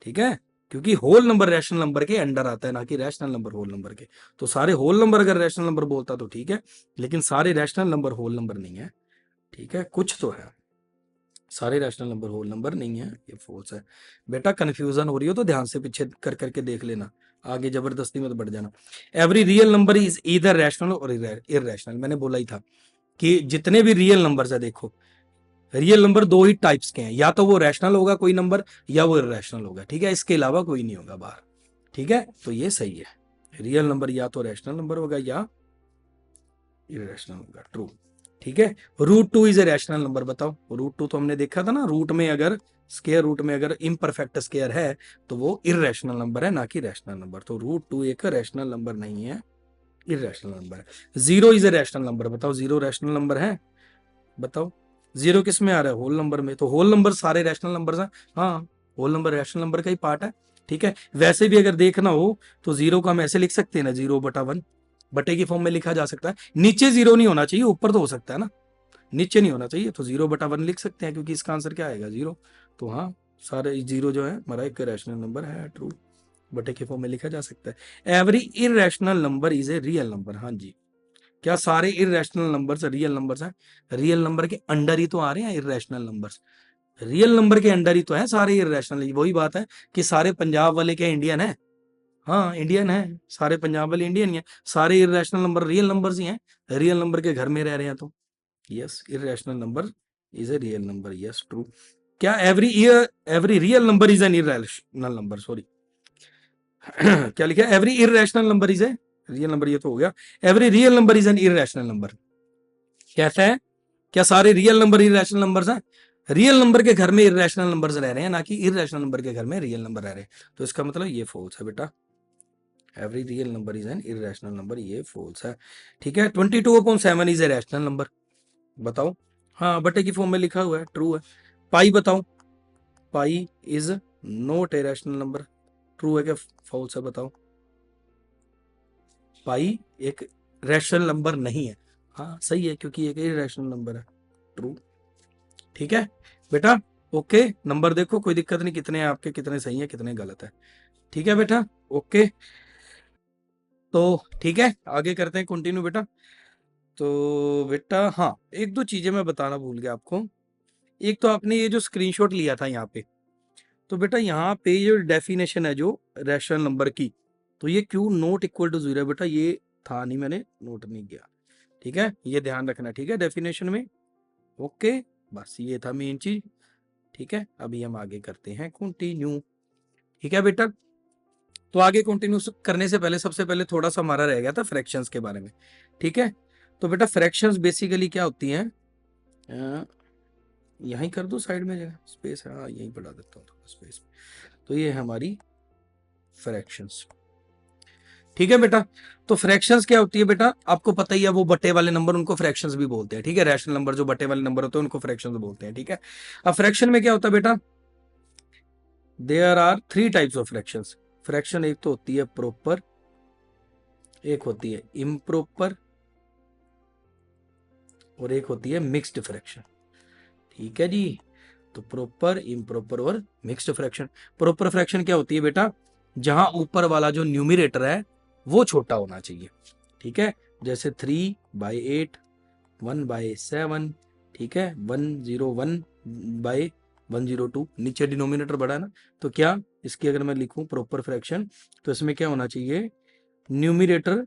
ठीक है, क्योंकि होल नंबर रैशनल नंबर के अंडर आता है, ना कि रैशनल नंबर होल नंबर के। तो सारे होल नंबर अगर रैशनल नंबर बोलता तो ठीक है, लेकिन सारे रैशनल नंबर होल नंबर नहीं है। ठीक है, कुछ तो है, सारे रैशनल नंबर होल नंबर नहीं है, ये फॉल्स है। बेटा कंफ्यूजन हो रही हो तो ध्यान से पीछे कर करके देख लेना, आगे जबरदस्ती में तो बढ़ जाना। Every real number is either rational और इररेशनल। मैंने बोला ही था कि जितने भी रियल नंबर्स है, देखो रियल नंबर दो ही टाइप्स के हैं, या तो वो रैशनल होगा कोई नंबर, या वो इररेशनल होगा। ठीक है, इसके अलावा कोई नहीं होगा बाहर। ठीक है, तो ये सही है, रियल नंबर या तो रैशनल नंबर होगा या इररेशनल होगा, ट्रू। ठीक है, root two is a rational number. बताओ रूट टू तो हमने देखा था ना, रूट में अगर स्केयर रूट में अगर इम्परफेक्ट स्केयर है तो वो इररेशनल नंबर है, ना कि रैशनल नंबर। तो रूट टू एक रैशनल नंबर नहीं है, इररेशनल नंबर है। Zero is a rational number. बताओ जीरो रैशनल नंबर है? बताओ जीरो किस में आ रहा है? होल नंबर में। तो होल नंबर सारे रैशनल नंबर्स हैं। हाँ, होल नंबर रैशनल नंबर का ही पार्ट है। ठीक है, वैसे भी अगर देखना हो तो जीरो को हम ऐसे लिख सकते हैं ना, 0/1 बटे की फॉर्म में लिखा जा सकता है। नीचे जीरो नहीं होना चाहिए, ऊपर तो हो सकता है ना, नीचे नहीं होना चाहिए। तो 0/1 लिख सकते हैं, क्योंकि इसका आंसर क्या आएगा? जीरो। तो हाँ, सारे जीरो जो है हमारा एक रैशनल नंबर है, ट्रू, बटे के फॉर्म में लिखा जा सकता है। Every irrational number is a real number. हाँ जी, क्या सारे इररेशनल नंबर्स रियल नंबर्स हैं? रियल नंबर के अंडर ही तो आ रहे हैं इररेशनल नंबर्स, रियल नंबर के अंडर ही तो है सारे इररेशनल। वही बात है कि सारे पंजाब वाले क्या इंडियन है? हाँ, इंडियन है, सारे पंजाब वाले इंडियन ही है। सारे इररेशनल नंबर रियल नंबर्स ही हैं, रियल नंबर के घर में रह रहे हैं। तो yes, irrational number is a real number, yes, true. क्या every real number is an irrational number? Sorry क्या लिखा? Every irrational number is a real number, ये तो हो गया। Every real number is an irrational number. कैसा है? क्या सारे रियल नंबर इररेशनल नंबर्स हैं? रियल नंबर के घर में इररेशनल नंबर्स रह रहे हैं, ना कि इररेशनल नंबर के घर में रियल नंबर रह रहे हैं। तो इसका मतलब ये फॉल्स है बेटा, every real number is an irrational number, ये फॉल्स है। ठीक है, 22/7 इज ए रैशनल नंबर। बताओ। हाँ, बटे की फॉर्म में लिखा हुआ है, ट्रू है। पाई बताओ, pi is not a rational number, true है क्या फॉल्स है? बताओ, पाई एक रैशनल नंबर नहीं है। हाँ सही है, क्योंकि एक इररेशनल नंबर है, ट्रू। ठीक है बेटा, ओके। नंबर देखो, कोई दिक्कत नहीं, कितने हैं आपके, कितने सही है कितने गलत है। ठीक है बेटा, ओके। तो ठीक है, आगे करते हैं कंटिन्यू बेटा। तो बेटा हाँ, एक दो चीजें मैं बताना भूल गया आपको। एक तो आपने ये जो स्क्रीनशॉट लिया था यहाँ पे, तो बेटा यहाँ पे जो डेफिनेशन है जो रैशनल नंबर की, तो ये Q not equal to zero है बेटा, ये था नहीं, मैंने नोट नहीं किया। ठीक है, ये ध्यान रखना, ठीक है, डेफिनेशन में। ओके, बस ये था मेन चीज। ठीक है, अभी हम आगे करते हैं कंटिन्यू। ठीक है बेटा, तो आगे कंटिन्यू करने से पहले सबसे पहले थोड़ा सा हमारा रह गया था फ्रैक्शंस के बारे में। ठीक है, तो बेटा फ्रैक्शंस बेसिकली क्या होती हैं? यहीं कर दो साइड में, जगह स्पेस है, हाँ यहीं बढ़ा देता हूँ थोड़ा स्पेस। तो ये है हमारी फ्रैक्शंस। ठीक है बेटा, तो फ्रैक्शंस क्या होती है बेटा? आपको पता ही है, वो बटे वाले नंबर उनको फ्रैक्शंस भी बोलते हैं। ठीक है, रैशनल नंबर जो बटे वाले नंबर होते हैं उनको फ्रैक्शंस बोलते हैं। ठीक है, अब फ्रैक्शन में क्या होता है बेटा? There are three types of fractions. Fraction एक तो होती है प्रॉपर, एक होती है इम्प्रॉपर, और एक होती है मिक्स्ड फ्रैक्शन। ठीक है जी। तो प्रॉपर, इम्प्रॉपर और मिक्स्ड फ्रैक्शन। प्रॉपर फ्रैक्शन क्या होती है बेटा, जहां ऊपर वाला जो न्यूमिरेटर है वो छोटा होना चाहिए। ठीक है, जैसे 3/8, 1/7, ठीक है, 101/102, नीचे डिनोमिनेटर बड़ा है ना, तो क्या इसकी अगर मैं लिखूं प्रॉपर फ्रैक्शन, तो इसमें क्या होना चाहिए, न्यूमिरेटर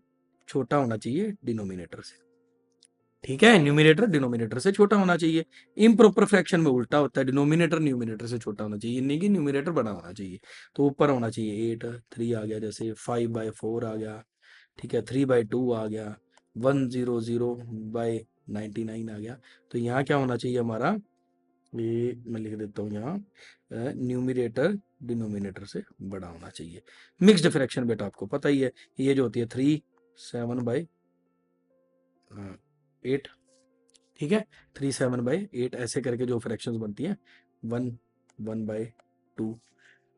छोटा होना चाहिए डिनोमिनेटर से। ठीक है, न्यूमिनेटर डिनोमिनेटर से छोटा होना चाहिए। इम्प्रॉपर फ्रैक्शन में उल्टा होता है, डिनोमिनेटर न्यूमिनेटर से छोटा होना चाहिए, नहीं कि न्यूमिनेटर बड़ा होना चाहिए। तो ऊपर होना चाहिए 8, 3 आ गया, जैसे 5/4 आ गया, ठीक है, 3/2 आ गया, 100/99 आ गया। तो यहाँ क्या होना चाहिए हमारा, ये मैं लिख देता हूँ यहाँ, न्यूमिनेटर डिनोमिनेटर से बड़ा होना चाहिए। मिक्स्ड फ्रैक्शन बेटा आपको पता ही है, ये जो होती है 3/7/8, ठीक है, 3/7/8 ऐसे करके जो फ्रैक्शंस बनती है, 1/2,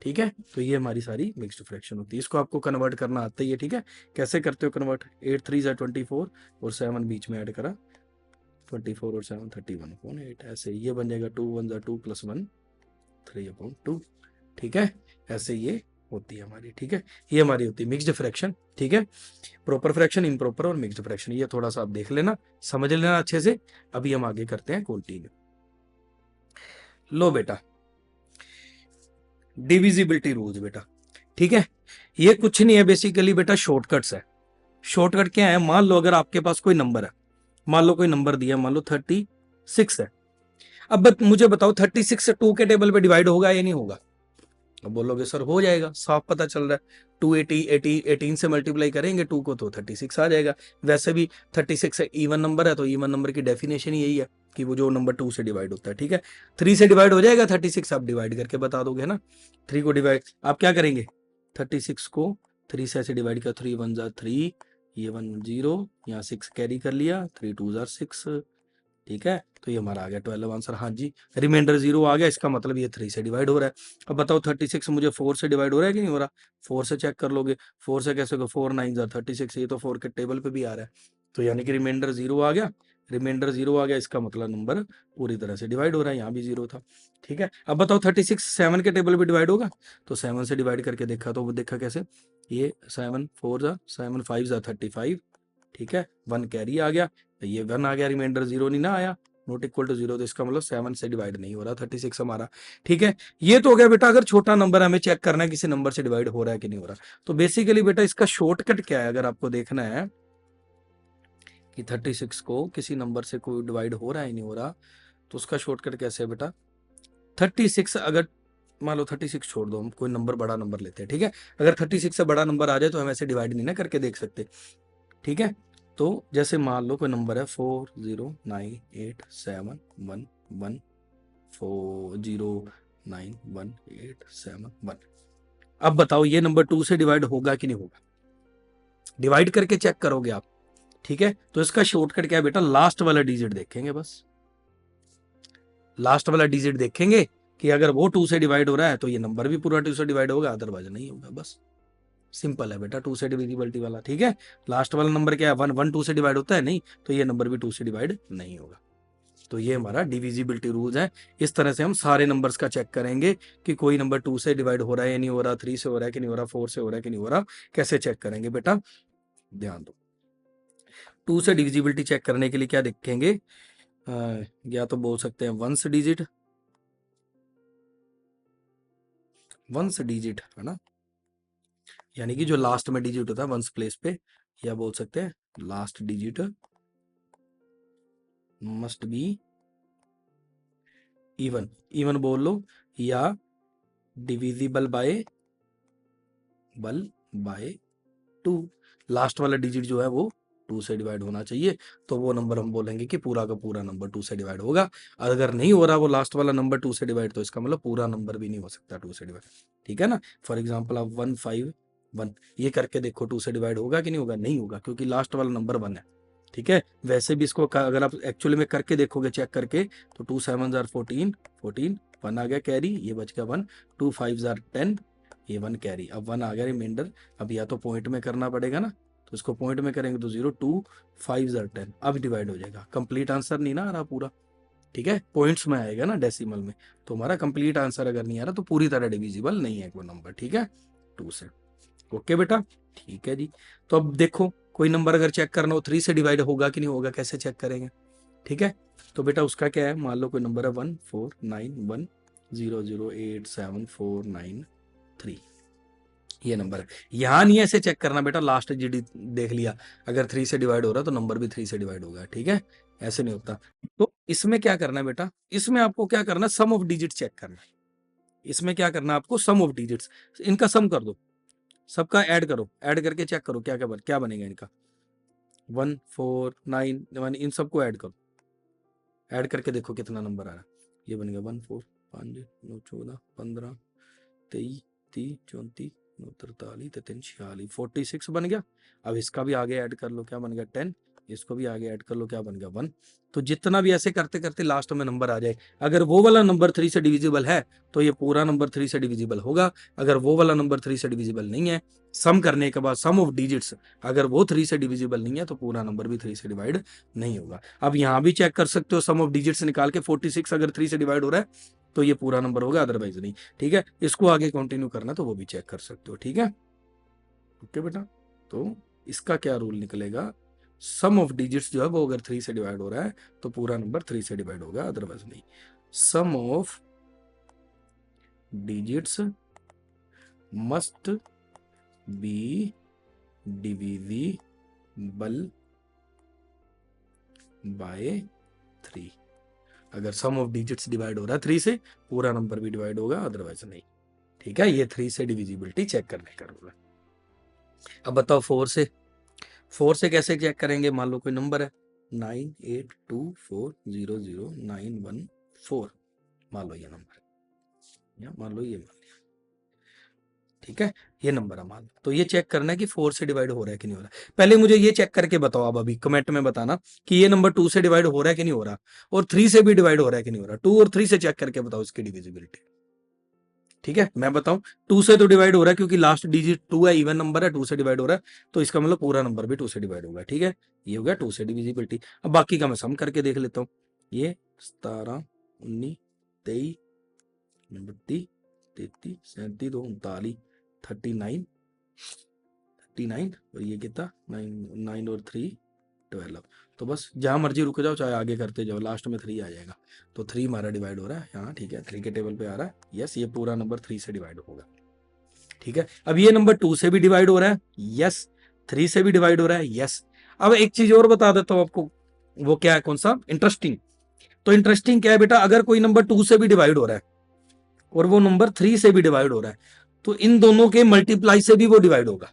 ठीक है। तो ये हमारी सारी मिक्स्ड फ्रैक्शन होती है, इसको आपको कन्वर्ट करना आता ही है। ठीक है, कैसे करते हो कन्वर्ट, 8 3 24 और 7 बीच में ऐड करा, 24 और 7 31/8, ऐसे ये बन जाएगा 2 1 2 + 1 3/2। ठीक है, ऐसे ये होती है हमारी। ठीक है, ये हमारी होती है मिक्स्ड फ्रैक्शन। ठीक है, प्रॉपर फ्रैक्शन, इम्प्रॉपर और मिक्स्ड फ्रैक्शन, ये थोड़ा सा आप देख लेना, समझ लेना अच्छे से। अभी हम आगे करते हैं कंटिन्यू। लो बेटा, डिविजिबिलिटी रूल्स बेटा। ठीक है, ये कुछ नहीं है बेसिकली बेटा, शॉर्टकट्स है। शॉर्टकट क्या है, मान लो अगर आपके पास कोई नंबर है, मान लो कोई नंबर दिया, मान लो 36 है। अब मुझे बताओ 36 से 2 के टेबल पे डिवाइड होगा या नहीं होगा। अब बोलोगे सर हो जाएगा, साफ पता चल रहा है, 18 से मल्टीप्लाई करेंगे 2 को तो 36 आ जाएगा। वैसे भी 36 इवन नंबर है, तो इवन नंबर की डेफिनेशन यही है कि वो जो नंबर 2 से डिवाइड होता है। ठीक है, 3 से डिवाइड हो जाएगा 36, आप डिवाइड करके बता दोगे ना। 3 को डिवाइड आप क्या करेंगे, 36 को 3 से ऐसे डिवाइड कर, 3 1 जार 3, ये 1 0, यहाँ 6 कैरी कर लिया, 3 2 जार 6। ठीक है, तो ये हमारा आ गया 12 आंसर। हाँ जी, रिमाइंडर 0 आ गया, इसका मतलब ये 3 से डिवाइड हो रहा है। अब बताओ 36 मुझे 4 से डिवाइड हो रहा है कि नहीं हो रहा, 4 से चेक कर लोगे, 4 से कैसे होगा, 4 9 जार 36, ये तो 4 के टेबल पे भी आ रहा है, तो यानी कि रिमाइंडर 0 आ गया। रिमाइंडर 0 आ गया, इसका मतलब नंबर पूरी तरह से डिवाइड हो रहा है, यहाँ भी 0 था। ठीक है, अब बताओ 36 7 के टेबल पे डिवाइड होगा, तो 7 से डिवाइड करके देखा, तो वो देखा कैसे, ये 7 4 जार 7 5 जार 35, ठीक है, 1 कैरी आ गया, तो ये 1 आ गया, रिमाइंडर 0 नहीं ना आया, नॉट इक्वल टू 0, तो इसका मतलब 7 से डिवाइड नहीं हो रहा 36 हमारा। ठीक है, ये तो हो गया बेटा, अगर छोटा नंबर हमें चेक करना है किसी नंबर से डिवाइड हो रहा है कि नहीं हो रहा। तो बेसिकली बेटा इसका शॉर्टकट क्या है, अगर आपको देखना है कि 36 को किसी नंबर से कोई डिवाइड हो रहा है नहीं हो रहा, तो उसका शॉर्टकट कैसे है बेटा, 36 अगर मान लो 36 छोड़ दो, हम कोई नंबर बड़ा नंबर लेते हैं। ठीक है, अगर 36 से बड़ा नंबर आ जाए तो हम ऐसे डिवाइड नहीं ना करके देख सकते। ठीक है, तो जैसे मान लो कोई नंबर है 40987114091871, अब बताओ ये नंबर 2 से डिवाइड होगा कि नहीं होगा, डिवाइड करके चेक करोगे आप। ठीक है, तो इसका शॉर्टकट क्या है बेटा, लास्ट वाला डिजिट देखेंगे, बस लास्ट वाला डिजिट देखेंगे कि अगर वो 2 से डिवाइड हो रहा है तो ये नंबर भी पूरा 2 से डिवाइड होगा, अदरवाइज नहीं होगा। बस सिंपल है बेटा, 2 से डिविजिबिलिटी वाला। ठीक है, लास्ट वाला नंबर क्या है, 1 1 2 से डिवाइड होता है नहीं, तो ये नंबर भी 2 से डिवाइड नहीं होगा। तो ये हमारा डिविजिबिलिटी रूल्स है। इस तरह से हम सारे नंबर्स का चेक करेंगे कि कोई नंबर 2 से डिवाइड हो रहा है या नहीं हो रहा, 3 से हो रहा है कि नहीं हो रहा, 4 से हो रहा है कि नहीं हो रहा, कैसे चेक करेंगे बेटा, ध्यान दो। 2 से डिविजिबिलिटी चेक करने के लिए क्या देखेंगे, या तो बोल सकते हैं वंस डिजिट, वंस डिजिट है ना, यानी कि जो लास्ट में डिजिट होता है वंस प्लेस पे, या बोल सकते हैं last digit must be even, even बोल लो, या डिविजिबल बाय 2, लास्ट वाला डिजिट जो है वो 2 से डिवाइड होना चाहिए, तो वो नंबर हम बोलेंगे कि पूरा का पूरा नंबर 2 से डिवाइड होगा। अगर नहीं हो रहा वो लास्ट वाला नंबर 2 से डिवाइड, तो इसका मतलब पूरा नंबर भी नहीं हो सकता 2 से डिवाइड। ठीक है ना, फॉर एग्जाम्पल आप 151 ये करके देखो 2 से डिवाइड होगा कि नहीं होगा, नहीं होगा, क्योंकि लास्ट वाला नंबर 1 है। ठीक है, वैसे भी इसको अगर आप एक्चुअली में करके देखोगे चेक करके, तो 2 7 जार 14 14, 1 आ गया कैरी, ये बच गया 1, 2 5 जार 10, ये 1 कैरी, अब 1 आ गया रिमाइंडर। अब या तो पॉइंट में करना पड़ेगा ना, तो इसको पॉइंट में करेंगे तो 0 2 5 जार 10, अब डिवाइड हो जाएगा। कंप्लीट आंसर नहीं ना आ रहा पूरा, ठीक है, पॉइंट्स में आएगा ना, डेसिमल में, तो हमारा कंप्लीट आंसर अगर नहीं आ रहा तो पूरी तरह डिविजिबल नहीं है कोई नंबर, ठीक है, 2 से। ओके बेटा, ठीक है जी। तो अब देखो कोई नंबर अगर चेक करना हो 3 से डिवाइड होगा कि नहीं होगा, कैसे चेक करेंगे, ठीक है। तो बेटा उसका क्या है, मान लो कोई नंबर है 14910087493, ये नंबर है। यहां नहीं ऐसे चेक करना बेटा, लास्ट डिजिट देख लिया, अगर 3 से डिवाइड हो रहा है तो नंबर भी 3 से डिवाइड होगा, ठीक है, ऐसे नहीं होता। तो इसमें क्या करना है बेटा, इसमें आपको क्या करना है, सम ऑफ डिजिट चेक करना है। इसमें क्या करना है आपको, सम ऑफ डिजिट्स, इनका सम कर दो, सबका ऐड करो, ऐड करके चेक करो क्या क्या क्या बनेगा इनका, 149 इन सबको ऐड करो, ऐड करके देखो कितना नंबर आ रहा है। ये बनेगा 1 4 5 9 14 15 23 30 34 43 46 46 बन गया। अब इसका भी आगे ऐड कर लो, क्या बन गया 10, इसको भी आगे ऐड कर लो, क्या बन गया 1। तो जितना भी ऐसे करते करते लास्ट में नंबर आ जाए, अगर वो वाला नंबर 3 से डिविजिबल है तो ये पूरा नंबर 3 से डिविजिबल होगा, अगर वो वाला नंबर 3 से डिविजिबल नहीं है, सम करने के बाद सम ऑफ डिजिट्स अगर वो 3 से डिविजिबल नहीं है तो पूरा नंबर भी 3 से डिवाइड नहीं होगा। अब यहां भी चेक कर सकते हो, सम ऑफ डिजिट्स निकाल के 46 अगर 3 से डिवाइड हो रहा है तो ये पूरा नंबर होगा, अदरवाइज नहीं, ठीक है। इसको आगे कंटिन्यू करना तो वो भी चेक कर सकते हो, ठीक है। ओके बेटा, तो इसका क्या रूल निकलेगा, सम ऑफ डिजिट्स जो है वो अगर 3 से डिवाइड हो रहा है तो पूरा नंबर 3 से डिवाइड होगा, अदरवाइज नहीं। Sum of digits must be divisible by 3, अगर सम ऑफ डिजिट्स डिवाइड हो रहा है 3 से, पूरा नंबर भी डिवाइड होगा, अदरवाइज नहीं, ठीक है। ये 3 से डिविजिबिलिटी चेक करने का रूल है। अब बताओ 4 से, 4 से कैसे चेक करेंगे, मान लो कोई नंबर है 9824009114, मान लो ये नंबर, या मान लो ये मान लिया, ठीक है, ये नंबर है मान लो। तो ये चेक करना है कि 4 से डिवाइड हो रहा है कि नहीं हो रहा है। पहले मुझे ये चेक करके बताओ, अब अभी कमेंट में बताना कि ये नंबर 2 से डिवाइड हो रहा है कि नहीं हो रहा, और 3 से भी डिवाइड हो रहा है कि नहीं हो रहा। 2 और 3 से चेक करके बताओ इसकी डिविजिबिलिटी, ठीक है। मैं बताऊं, 2 से तो डिवाइड हो रहा है क्योंकि लास्ट डिजिट 2 है, इवन नंबर है, 2 से डिवाइड हो रहा है, तो इसका मतलब पूरा नंबर भी 2 से डिवाइड होगा, ठीक है। ये हो गया 2 से डिविजिबिलिटी। अब बाकी का मैं सम करके देख लेता हूँ, ये 17 19 23 32 33 37 39 39 39, और ये कितना 9 और 3 12। तो बस जहां मर्जी रुक जाओ, चाहे आगे करते जाओ, लास्ट में 3 आ जाएगा। तो 3 हमारा डिवाइड हो रहा है यहाँ, ठीक है, 3 के टेबल पे आ रहा है, यस, ये पूरा नंबर 3 से डिवाइड होगा, ठीक है। अब ये नंबर 2 से भी डिवाइड हो रहा है, यस, 3 से भी डिवाइड हो रहा है, यस। अब एक चीज और बता देता हूं आपको, वो क्या है, कौन सा, इंटरेस्टिंग। तो इंटरेस्टिंग क्या है बेटा, अगर कोई नंबर 2 से भी डिवाइड हो रहा है और वो नंबर 3 से भी डिवाइड हो रहा है, तो इन दोनों के मल्टीप्लाई से भी वो डिवाइड होगा।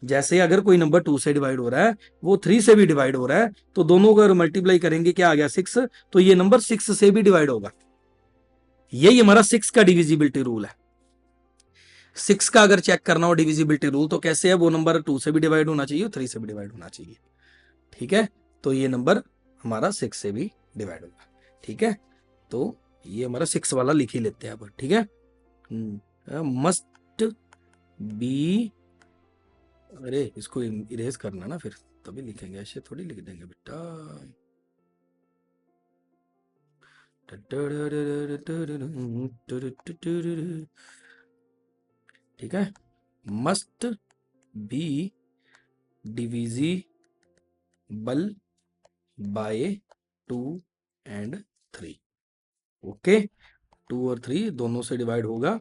जैसे अगर कोई नंबर 2 से डिवाइड हो रहा है, वो 3 से भी डिवाइड हो रहा है, तो दोनों को अगर मल्टीप्लाई करेंगे क्या आ गया 6, तो ये नंबर 6 से भी डिवाइड होगा। यही हमारा 6 का डिविजिबिलिटी रूल है। 6 का अगर चेक करना हो डिविजिबिलिटी रूल, तो कैसे है, वो नंबर 2 से भी डिवाइड होना चाहिए और 3 से भी डिवाइड होना चाहिए, ठीक है। तो ये नंबर हमारा 6 से भी डिवाइड होगा, ठीक है। तो ये हमारा 6 वाला लिख ही लेते हैं अब, ठीक है। मस्ट बी, अरे इसको इरेज करना ना फिर तभी लिखेंगे, ऐसे थोड़ी लिख देंगे बेटा। ठीक है, must be divisible bye 2 and 3, okay. 2 और 3 दोनों से डिवाइड होगा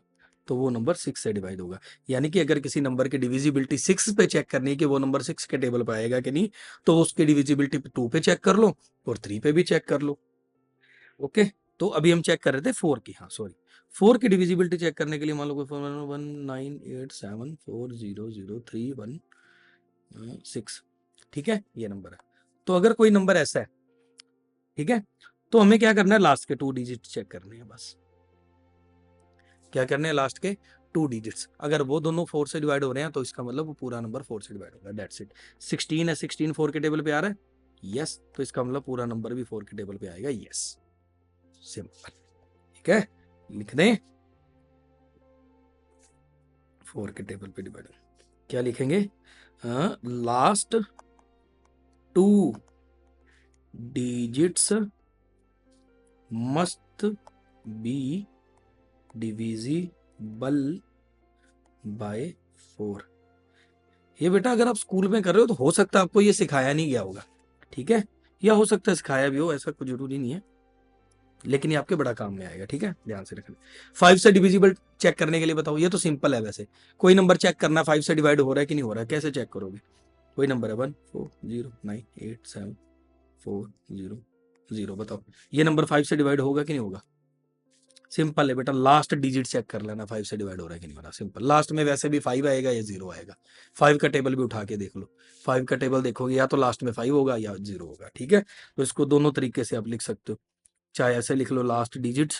तो वो नंबर 6 से डिवाइड होगा। यानी कि अगर किसी नंबर की डिविजिबिलिटी 6 पे चेक करनी है कि वो नंबर 6 के टेबल पे आएगा कि नहीं, तो उसकी डिविजिबिलिटी 2 पे चेक कर लो और 3 पे भी चेक कर लो, ओके। तो अभी हम चेक कर रहे थे 4 की, हाँ सॉरी, 4 की डिविजिबिलिटी चेक करने के लिए मान लो कोई 1987403116, ठीक है, ये नंबर है। तो अगर कोई नंबर ऐसा है, ठीक है, तो हमें क्या करना है, लास्ट के 2 डिजिट चेक करने हैं बस। क्या करने हैं, लास्ट के 2 डिजिट्स, अगर वो दोनों 4 से डिवाइड हो रहे हैं तो इसका मतलब वो पूरा नंबर 4 से डिवाइड होगा, दैट्स इट। 16 है, 16 4 के टेबल पे आ रहा है, यस, तो इसका मतलब पूरा नंबर भी 4 के टेबल पे आएगा, यस, सिंपल, ठीक है। लिख दें 4 के टेबल पे डिवाइड, क्या लिखेंगे, last 2 digits must be divisible bye 4। ये बेटा अगर आप स्कूल में कर रहे हो तो हो सकता है आपको ये सिखाया नहीं गया होगा, ठीक है, या हो सकता है सिखाया भी हो, ऐसा कुछ जरूरी नहीं है, लेकिन ये आपके बड़ा काम में आएगा, ठीक है, ध्यान से रखना। 5 से डिविजिबल चेक करने के लिए बताओ, ये तो सिंपल है वैसे, कोई नंबर चेक करना 5 से डिवाइड हो रहा है कि नहीं हो रहा है, कैसे चेक करोगे? कोई नंबर है 140987400, बताओ ये नंबर 5 से डिवाइड होगा कि नहीं होगा? सिंपल है बेटा, लास्ट डिजिट चेक कर लेना 5 से डिवाइड हो रहा है कि नहीं हो रहा, सिंपल। लास्ट में वैसे भी 5 आएगा या 0 आएगा, 5 का टेबल भी उठा के देख लो, 5 का टेबल देखोगे या तो लास्ट में 5 होगा या 0 होगा, ठीक है। तो इसको दोनों तरीके से आप लिख सकते हो, चाहे ऐसे लिख लो लास्ट डिजिट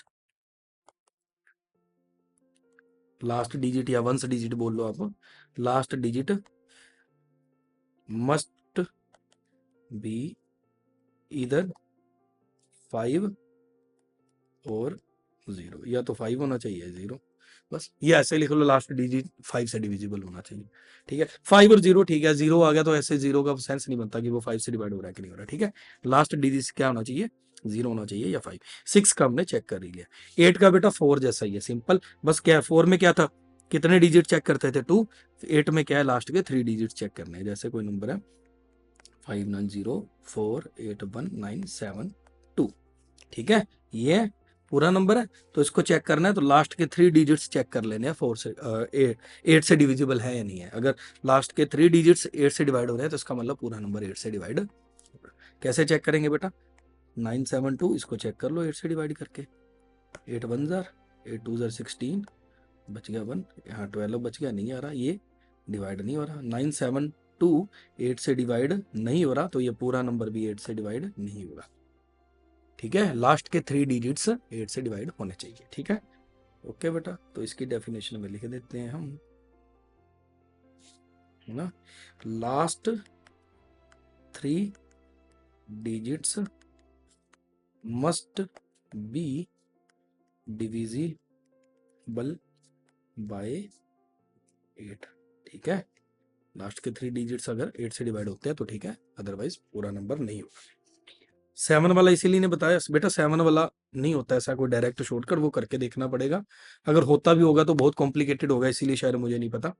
या वंस डिजिट बोल लो आप, लास्ट डिजिट मस्ट बी इधर 5 और 0, या तो 5 होना चाहिए 0, बस ये ऐसे लिख लो, लास्ट डिजिट 5 से डिविजिबल होना चाहिए, ठीक है। 5 और 0, ठीक है, 0 आ गया तो ऐसे 0 का सेंस नहीं बनता कि वो 5 से डिवाइड हो रहा है कि नहीं हो रहा, ठीक है। लास्ट डिजिट क्या होना चाहिए? 0 होना चाहिए या 5। 6 का हमने चेक कर ही लिया। 8 का बेटा 4 जैसा ही है, सिंपल, बस क्या है 4 में क्या था, कितने डिजिट चेक करते थे 2, 8 में क्या है लास्ट के 3 डिजिट चेक करने हैं, जैसे कोई नंबर है 59048197 ठीक है, ये पूरा नंबर है, तो इसको चेक करना है तो लास्ट के 3 डिजिट्स चेक कर लेने हैं 4 से 8 से डिविजिबल है या नहीं है। अगर लास्ट के 3 डिजिट्स 8 से डिवाइड हो रहे हैं तो इसका मतलब पूरा नंबर 8 से डिवाइड। कैसे चेक करेंगे बेटा? 972 इसको चेक कर लो 8 से डिवाइड करके, 8 1 जार 8 2 जार 16, बच गया 1, यहाँ 12 बच गया, नहीं आ रहा, ये डिवाइड नहीं हो रहा। 972 8 से डिवाइड नहीं हो रहा, तो ये पूरा नंबर भी 8 से डिवाइड नहीं होगा, ठीक है। लास्ट के 3 डिजिट्स 8 से डिवाइड होने चाहिए, ठीक है। ओके बेटा, तो इसकी डेफिनेशन में लिख देते हैं हम, है ना, last 3 digits must be divisible bye 8, ठीक है। लास्ट के 3 डिजिट्स अगर 8 से डिवाइड होते हैं तो ठीक है, अदरवाइज पूरा नंबर नहीं होगा। 7 वाला इसीलिए ने बताया बेटा, 7 वाला नहीं होता ऐसा कोई डायरेक्ट शॉर्टकट, वो करके देखना पड़ेगा, अगर होता भी होगा तो बहुत कॉम्प्लिकेटेड होगा, इसीलिए शायद मुझे नहीं पता,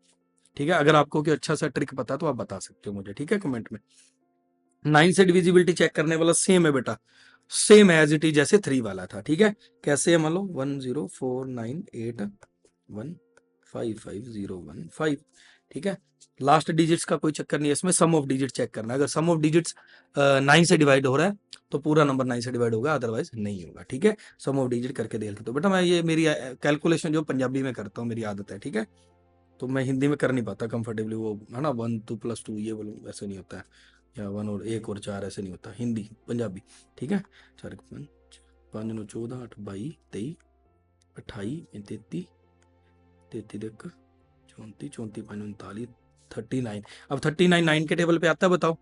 ठीक है। अगर आपको कोई अच्छा सा ट्रिक पता तो आप बता सकते हो मुझे, ठीक है, कमेंट में। 9 से डिविजिबिलिटी चेक करने वाला सेम है बेटा, सेम एज इट इज जैसे 3 वाला था, ठीक है। कैसे है, मान लो 10498155015, ठीक है। लास्ट डिजिट्स का कोई चक्कर नहीं है इसमें, सम ऑफ डिजिट चेक करना है, अगर सम ऑफ डिजिट्स 9 से डिवाइड हो रहा है तो पूरा नंबर 9 से डिवाइड होगा, अदरवाइज नहीं होगा, ठीक है। सम ऑफ डिजिट करके देख लेते हो बेटा, मैं ये मेरी कैलकुलेशन जो पंजाबी में करता हूँ, मेरी आदत है, ठीक है, तो मैं हिंदी में कर नहीं पाता कंफर्टेबली, वो है ना 1 2 + 2 ये बोलो, वैसे नहीं होता है, या 1 और 1 और 4 ऐसे नहीं होता, हिंदी पंजाबी, ठीक है। 4 5 9 14 8 22 23 28 33 33 34 34 5 39 39, अब 39 9 के टेबल पे आता है, बताओ।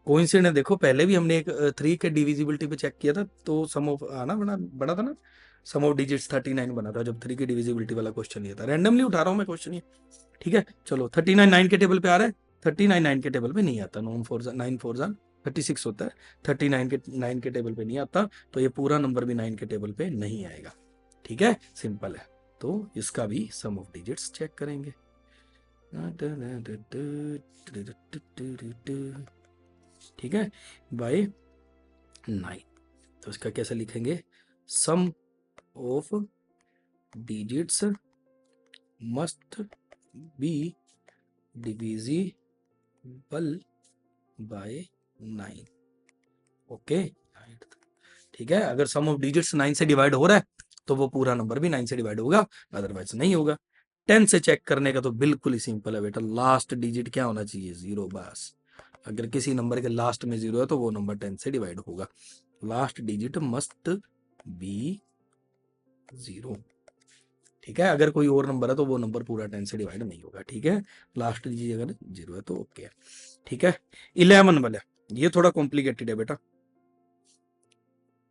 कोइंसिडेंट देखो, पहले भी हमने एक 3 के डिविजिबिलिटी पे चेक किया था, तो सम ऑफ आना बड़ा बड़ा था ना, सम ऑफ डिजिट्स 39 बना था जब 3 की डिविजिबिलिटी वाला क्वेश्चन ये था, रैंडमली उठा रहा हूँ मैं क्वेश्चन ये, ठीक है। चलो 39 9 के टेबल पे आ रहा है, 39 9 के टेबल पे नहीं आता, 9 4 36 होता है, 39 के 9 के टेबल पे नहीं आता, तो ये पूरा नंबर भी 9 के टेबल पे नहीं आएगा, ठीक है, सिंपल है। तो इसका भी सम ऑफ डिजिट्स चेक करेंगे, ठीक है, बाय 9। तो इसका कैसे लिखेंगे, sum of digits must be divisible by 9, okay, ठीक है। अगर सम ऑफ डिजिट्स 9 से डिवाइड हो रहा है तो वो पूरा नंबर भी 9 से डिवाइड होगा, अदरवाइज नहीं होगा। 10 से चेक करने का तो बिल्कुल ही सिंपल है बेटा, लास्ट डिजिट क्या होना चाहिए, 0, बस। अगर किसी नंबर के लास्ट में 0 है तो वो नंबर 10 से डिवाइड होगा, लास्ट डिजिट मस्ट बी 0, ठीक है। अगर कोई और नंबर है तो वो नंबर पूरा 10 से डिवाइड नहीं होगा, ठीक है। लास्ट डिजिट अगर 0 है तो ओके है, ठीक है। 11 वाला ये थोड़ा कॉम्प्लिकेटेड है बेटा,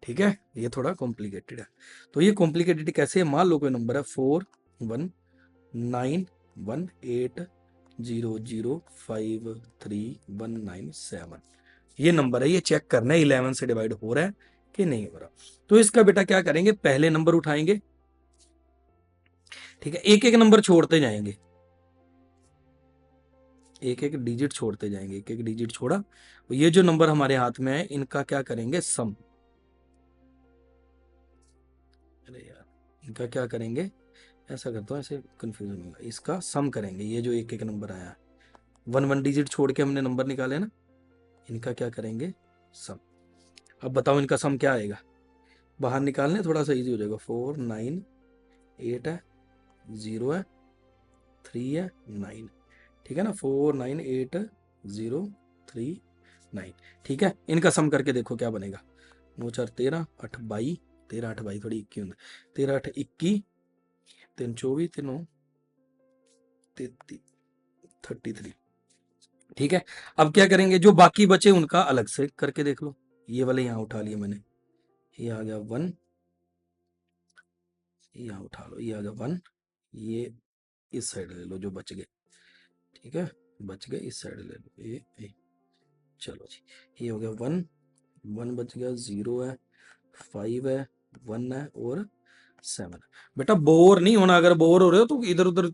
ठीक है, ये थोड़ा कॉम्प्लिकेटेड है। तो ये कॉम्प्लिकेटेड कैसे है, मान लो कोई नंबर है 419180053197, ये नंबर है, ये चेक करना है 11 से डिवाइड हो रहा है कि नहीं हो रहा। तो इसका बेटा क्या करेंगे, पहले नंबर उठाएंगे, ठीक है, एक एक नंबर छोड़ते जाएंगे, एक एक डिजिट छोड़ते जाएंगे, एक एक डिजिट छोड़ा, तो ये जो नंबर हमारे हाथ में है इनका क्या करेंगे, सम। अरे यार, इनका क्या करेंगे, ऐसा करता हूँ, ऐसे कंफ्यूजन होगा, इसका सम करेंगे। ये जो एक एक नंबर आया, वन वन डिजिट छोड़ के हमने नंबर निकाले ना, इनका क्या करेंगे, सम। अब बताओ इनका सम क्या आएगा, बाहर निकालने थोड़ा सा इजी हो जाएगा। 4 9 8 है, 0 है, 3 है, 9, ठीक है ना, 4 9 8 0 3 9, ठीक है। इनका सम करके देखो क्या बनेगा, 9 4 13 8 22, 13 8 22 थोड़ी 21 होता है, 13 8 21, 3 24, 3 9 33, ठीक है। अब क्या करेंगे, जो बाकी बचे उनका अलग से करके देख लो। ये वाले यहाँ उठा लिए मैंने, ये आ गया 1, यहाँ उठा लो, ये आ गया 1, ये इस साइड ले लो जो बच गए, ठीक है, बच गए इस साइड ले लो, ये चलो जी, ये हो गया 1, 1 बच गया, 0 है, 5 है, 1 है और 7 है। बेटा बोर नहीं होना, अगर बोर हो रहे हो तो इधर उधर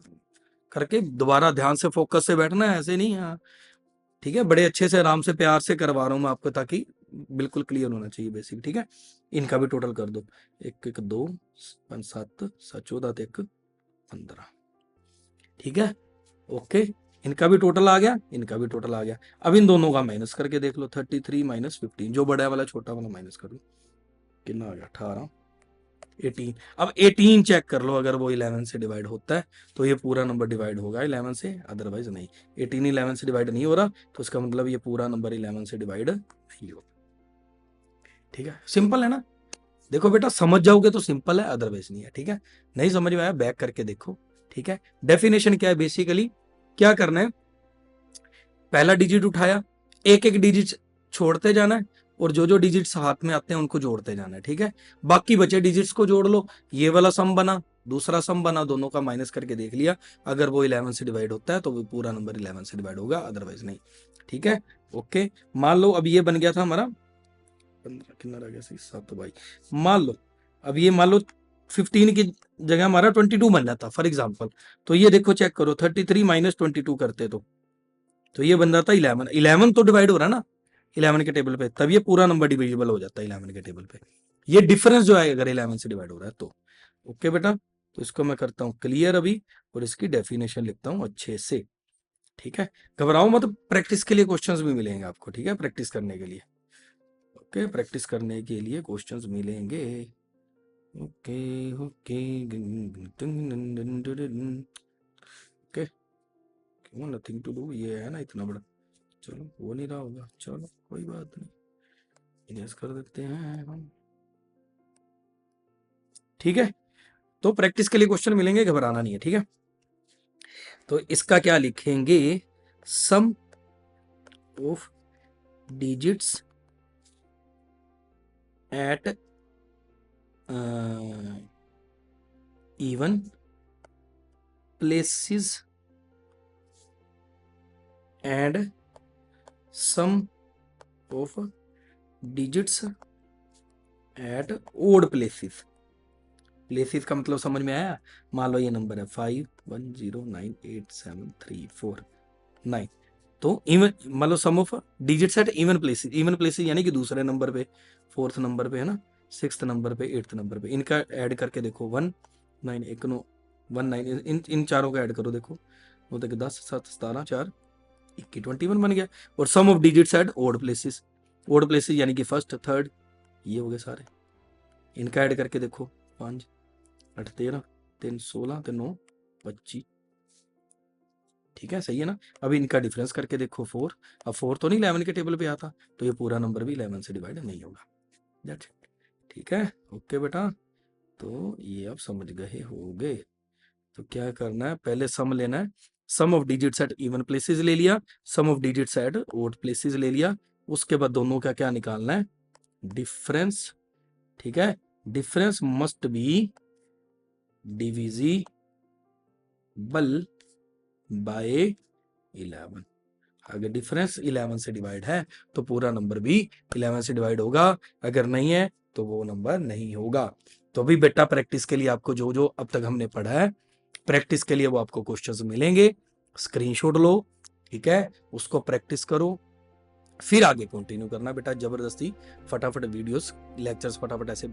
करके दोबारा ध्यान से फोकस से बैठना है, ऐसे नहीं। हाँ ठीक है, बड़े अच्छे से आराम से प्यार से करवा रहा हूँ मैं आपको, ताकि बिल्कुल क्लियर होना चाहिए बेसिक, ठीक है। इनका भी टोटल कर दो, 1 1 2 5 7 7 14 1 15, ठीक है, ओके। इनका भी टोटल आ गया, इनका भी टोटल आ गया। अब इन दोनों का माइनस करके देख लो, 33 माइनस 15, जो बड़ा वाला छोटा वाला माइनस कर लो, कितना आ गया, 18 18। अब 18 चेक कर लो, अगर वो 11 से डिवाइड होता है तो ये पूरा नंबर डिवाइड होगा 11 से, अदरवाइज नहीं। 18 11 से डिवाइड नहीं हो रहा तो इसका मतलब ये पूरा नंबर 11 से डिवाइड नहीं होगा, ठीक है। सिंपल है ना, देखो बेटा समझ जाओगे तो सिंपल है, अदरवाइज नहीं है, ठीक है। नहीं समझ में आया बैक करके देखो, ठीक है। डेफिनेशन क्या है, बेसिकली क्या करना है, पहला डिजिट उठाया, एक एक डिजिट छोड़ते जाना है, और जो जो डिजिट्स हाथ में आते हैं उनको जोड़ते जाना है, ठीक है। बाकी बचे डिजिट्स को जोड़ लो, ये वाला सम बना, दूसरा सम बना, दोनों का माइनस करके देख लिया, अगर वो 11 से डिवाइड होता है तो वो पूरा नंबर 11 से डिवाइड होगा, अदरवाइज नहीं, ठीक है, ओके। मान लो अब ये बन गया था हमारा 15, कितना रह गया, 7 बाई, मान लो अब ये मान लो 15 की जगह हमारा 22 बन जाता फॉर एग्जाम्पल, तो ये देखो चेक करो, 33 माइनस 22 करते तो ये बन जाता 11, 11 तो डिवाइड हो रहा है ना 11 के टेबल पे, तब ये पूरा नंबर डिविजिबल हो जाता है 11 के टेबल पे। ये डिफरेंस जो है अगर 11 से डिवाइड हो रहा है तो, ओके बेटा। तो इसको मैं करता हूं क्लियर अभी, और इसकी डेफिनेशन लिखता हूं अच्छे से, ठीक है। घबराओ मत, प्रैक्टिस के लिए क्वेश्चंस भी मिलेंगे आपको, ठीक है, प्रैक्टिस करने के लिए, ओके, प्रैक्टिस करने के लिए क्वेश्चंस मिलेंगे, ओके ओके ओके, क्यों, नथिंग टू डू, ये है ना इतना बड़ा, चलो हो नहीं रहा होगा, चलो कोई बात नहीं, इरेज कर देते हैं हम, ठीक है। तो प्रैक्टिस के लिए क्वेश्चन मिलेंगे, घबराना नहीं है, ठीक है। तो इसका क्या लिखेंगे, sum of digits at even places and sum of digits at odd places. Places का मतलब समझ में आया, मान लो ये नंबर है 5 1 0 9 8 7 3 4 9, तो इवन मान लो sum of digits at even places, even places यानी कि दूसरे नंबर पे, फोर्थ नंबर पे है ना, सिक्स्थ नंबर पे, एट्थ नंबर पे, इनका ऐड करके देखो 1 9 1 9 1 9, इन इन चारों का ऐड करो, देखो वो तक 10 7 17 4 21 21 बन गया। और sum of digits at odd places, odd places यानी कि फर्स्ट थर्ड, ये हो गए सारे, इनका ऐड करके देखो 5 8 13 3 16 3 9 25, ठीक है, सही है ना। अब इनका डिफरेंस करके देखो 4, अब 4 तो नहीं 11 के टेबल पे आता, तो ये पूरा नंबर भी 11 से डिवाइड नहीं होगा, दैट्स इट, ठीक है, ओके बेटा। तो ये आप समझ गए होगे। तो क्या करना है, पहले सम लेना है, sum of digits at even places ले लिया, sum of digits at odd places ले लिया, उसके बाद दोनों का क्या निकालना है, डिफरेंस, ठीक है। Difference must be divisible bye 11, अगर डिफरेंस 11 से डिवाइड है तो पूरा नंबर भी 11 से डिवाइड होगा, अगर नहीं है तो वो नंबर नहीं होगा। तो अभी बेटा प्रैक्टिस के लिए आपको जो जो अब तक हमने पढ़ा है, प्रैक्टिस के लिए वो आपको क्वेश्चंस मिलेंगे, स्क्रीनशॉट लो, ठीक है, उसको प्रैक्टिस करो, फिर आगे कंटिन्यू करना बेटा। जबरदस्ती फटाफट वीडियोस लेक्चर्स फटाफट ऐसे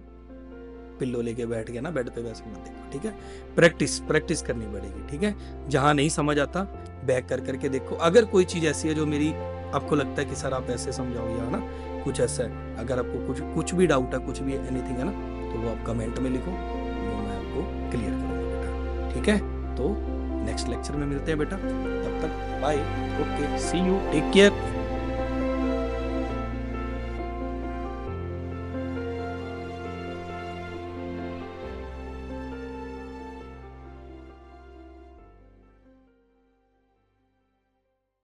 पिल्लो लेके बैठ गया ना बेड पे, वैसे मत देखो, ठीक है। प्रैक्टिस करनी पड़ेगी, ठीक है। जहां नहीं समझ आता बैक कर करके देखो। अगर कोई चीज ऐसी है जो मेरी आपको लगता है कि सर आप ऐसे समझाओ या ना कुछ ऐसा है, अगर आपको कुछ भी डाउट है, कुछ भी एनीथिंग है ना, तो वो आप कमेंट में लिखो, वो मैं आपको क्लियर करूंगा बेटा, ठीक है। तो नेक्स्ट लेक्चर में मिलते हैं बेटा, तब तक bye, okay, see you, take care.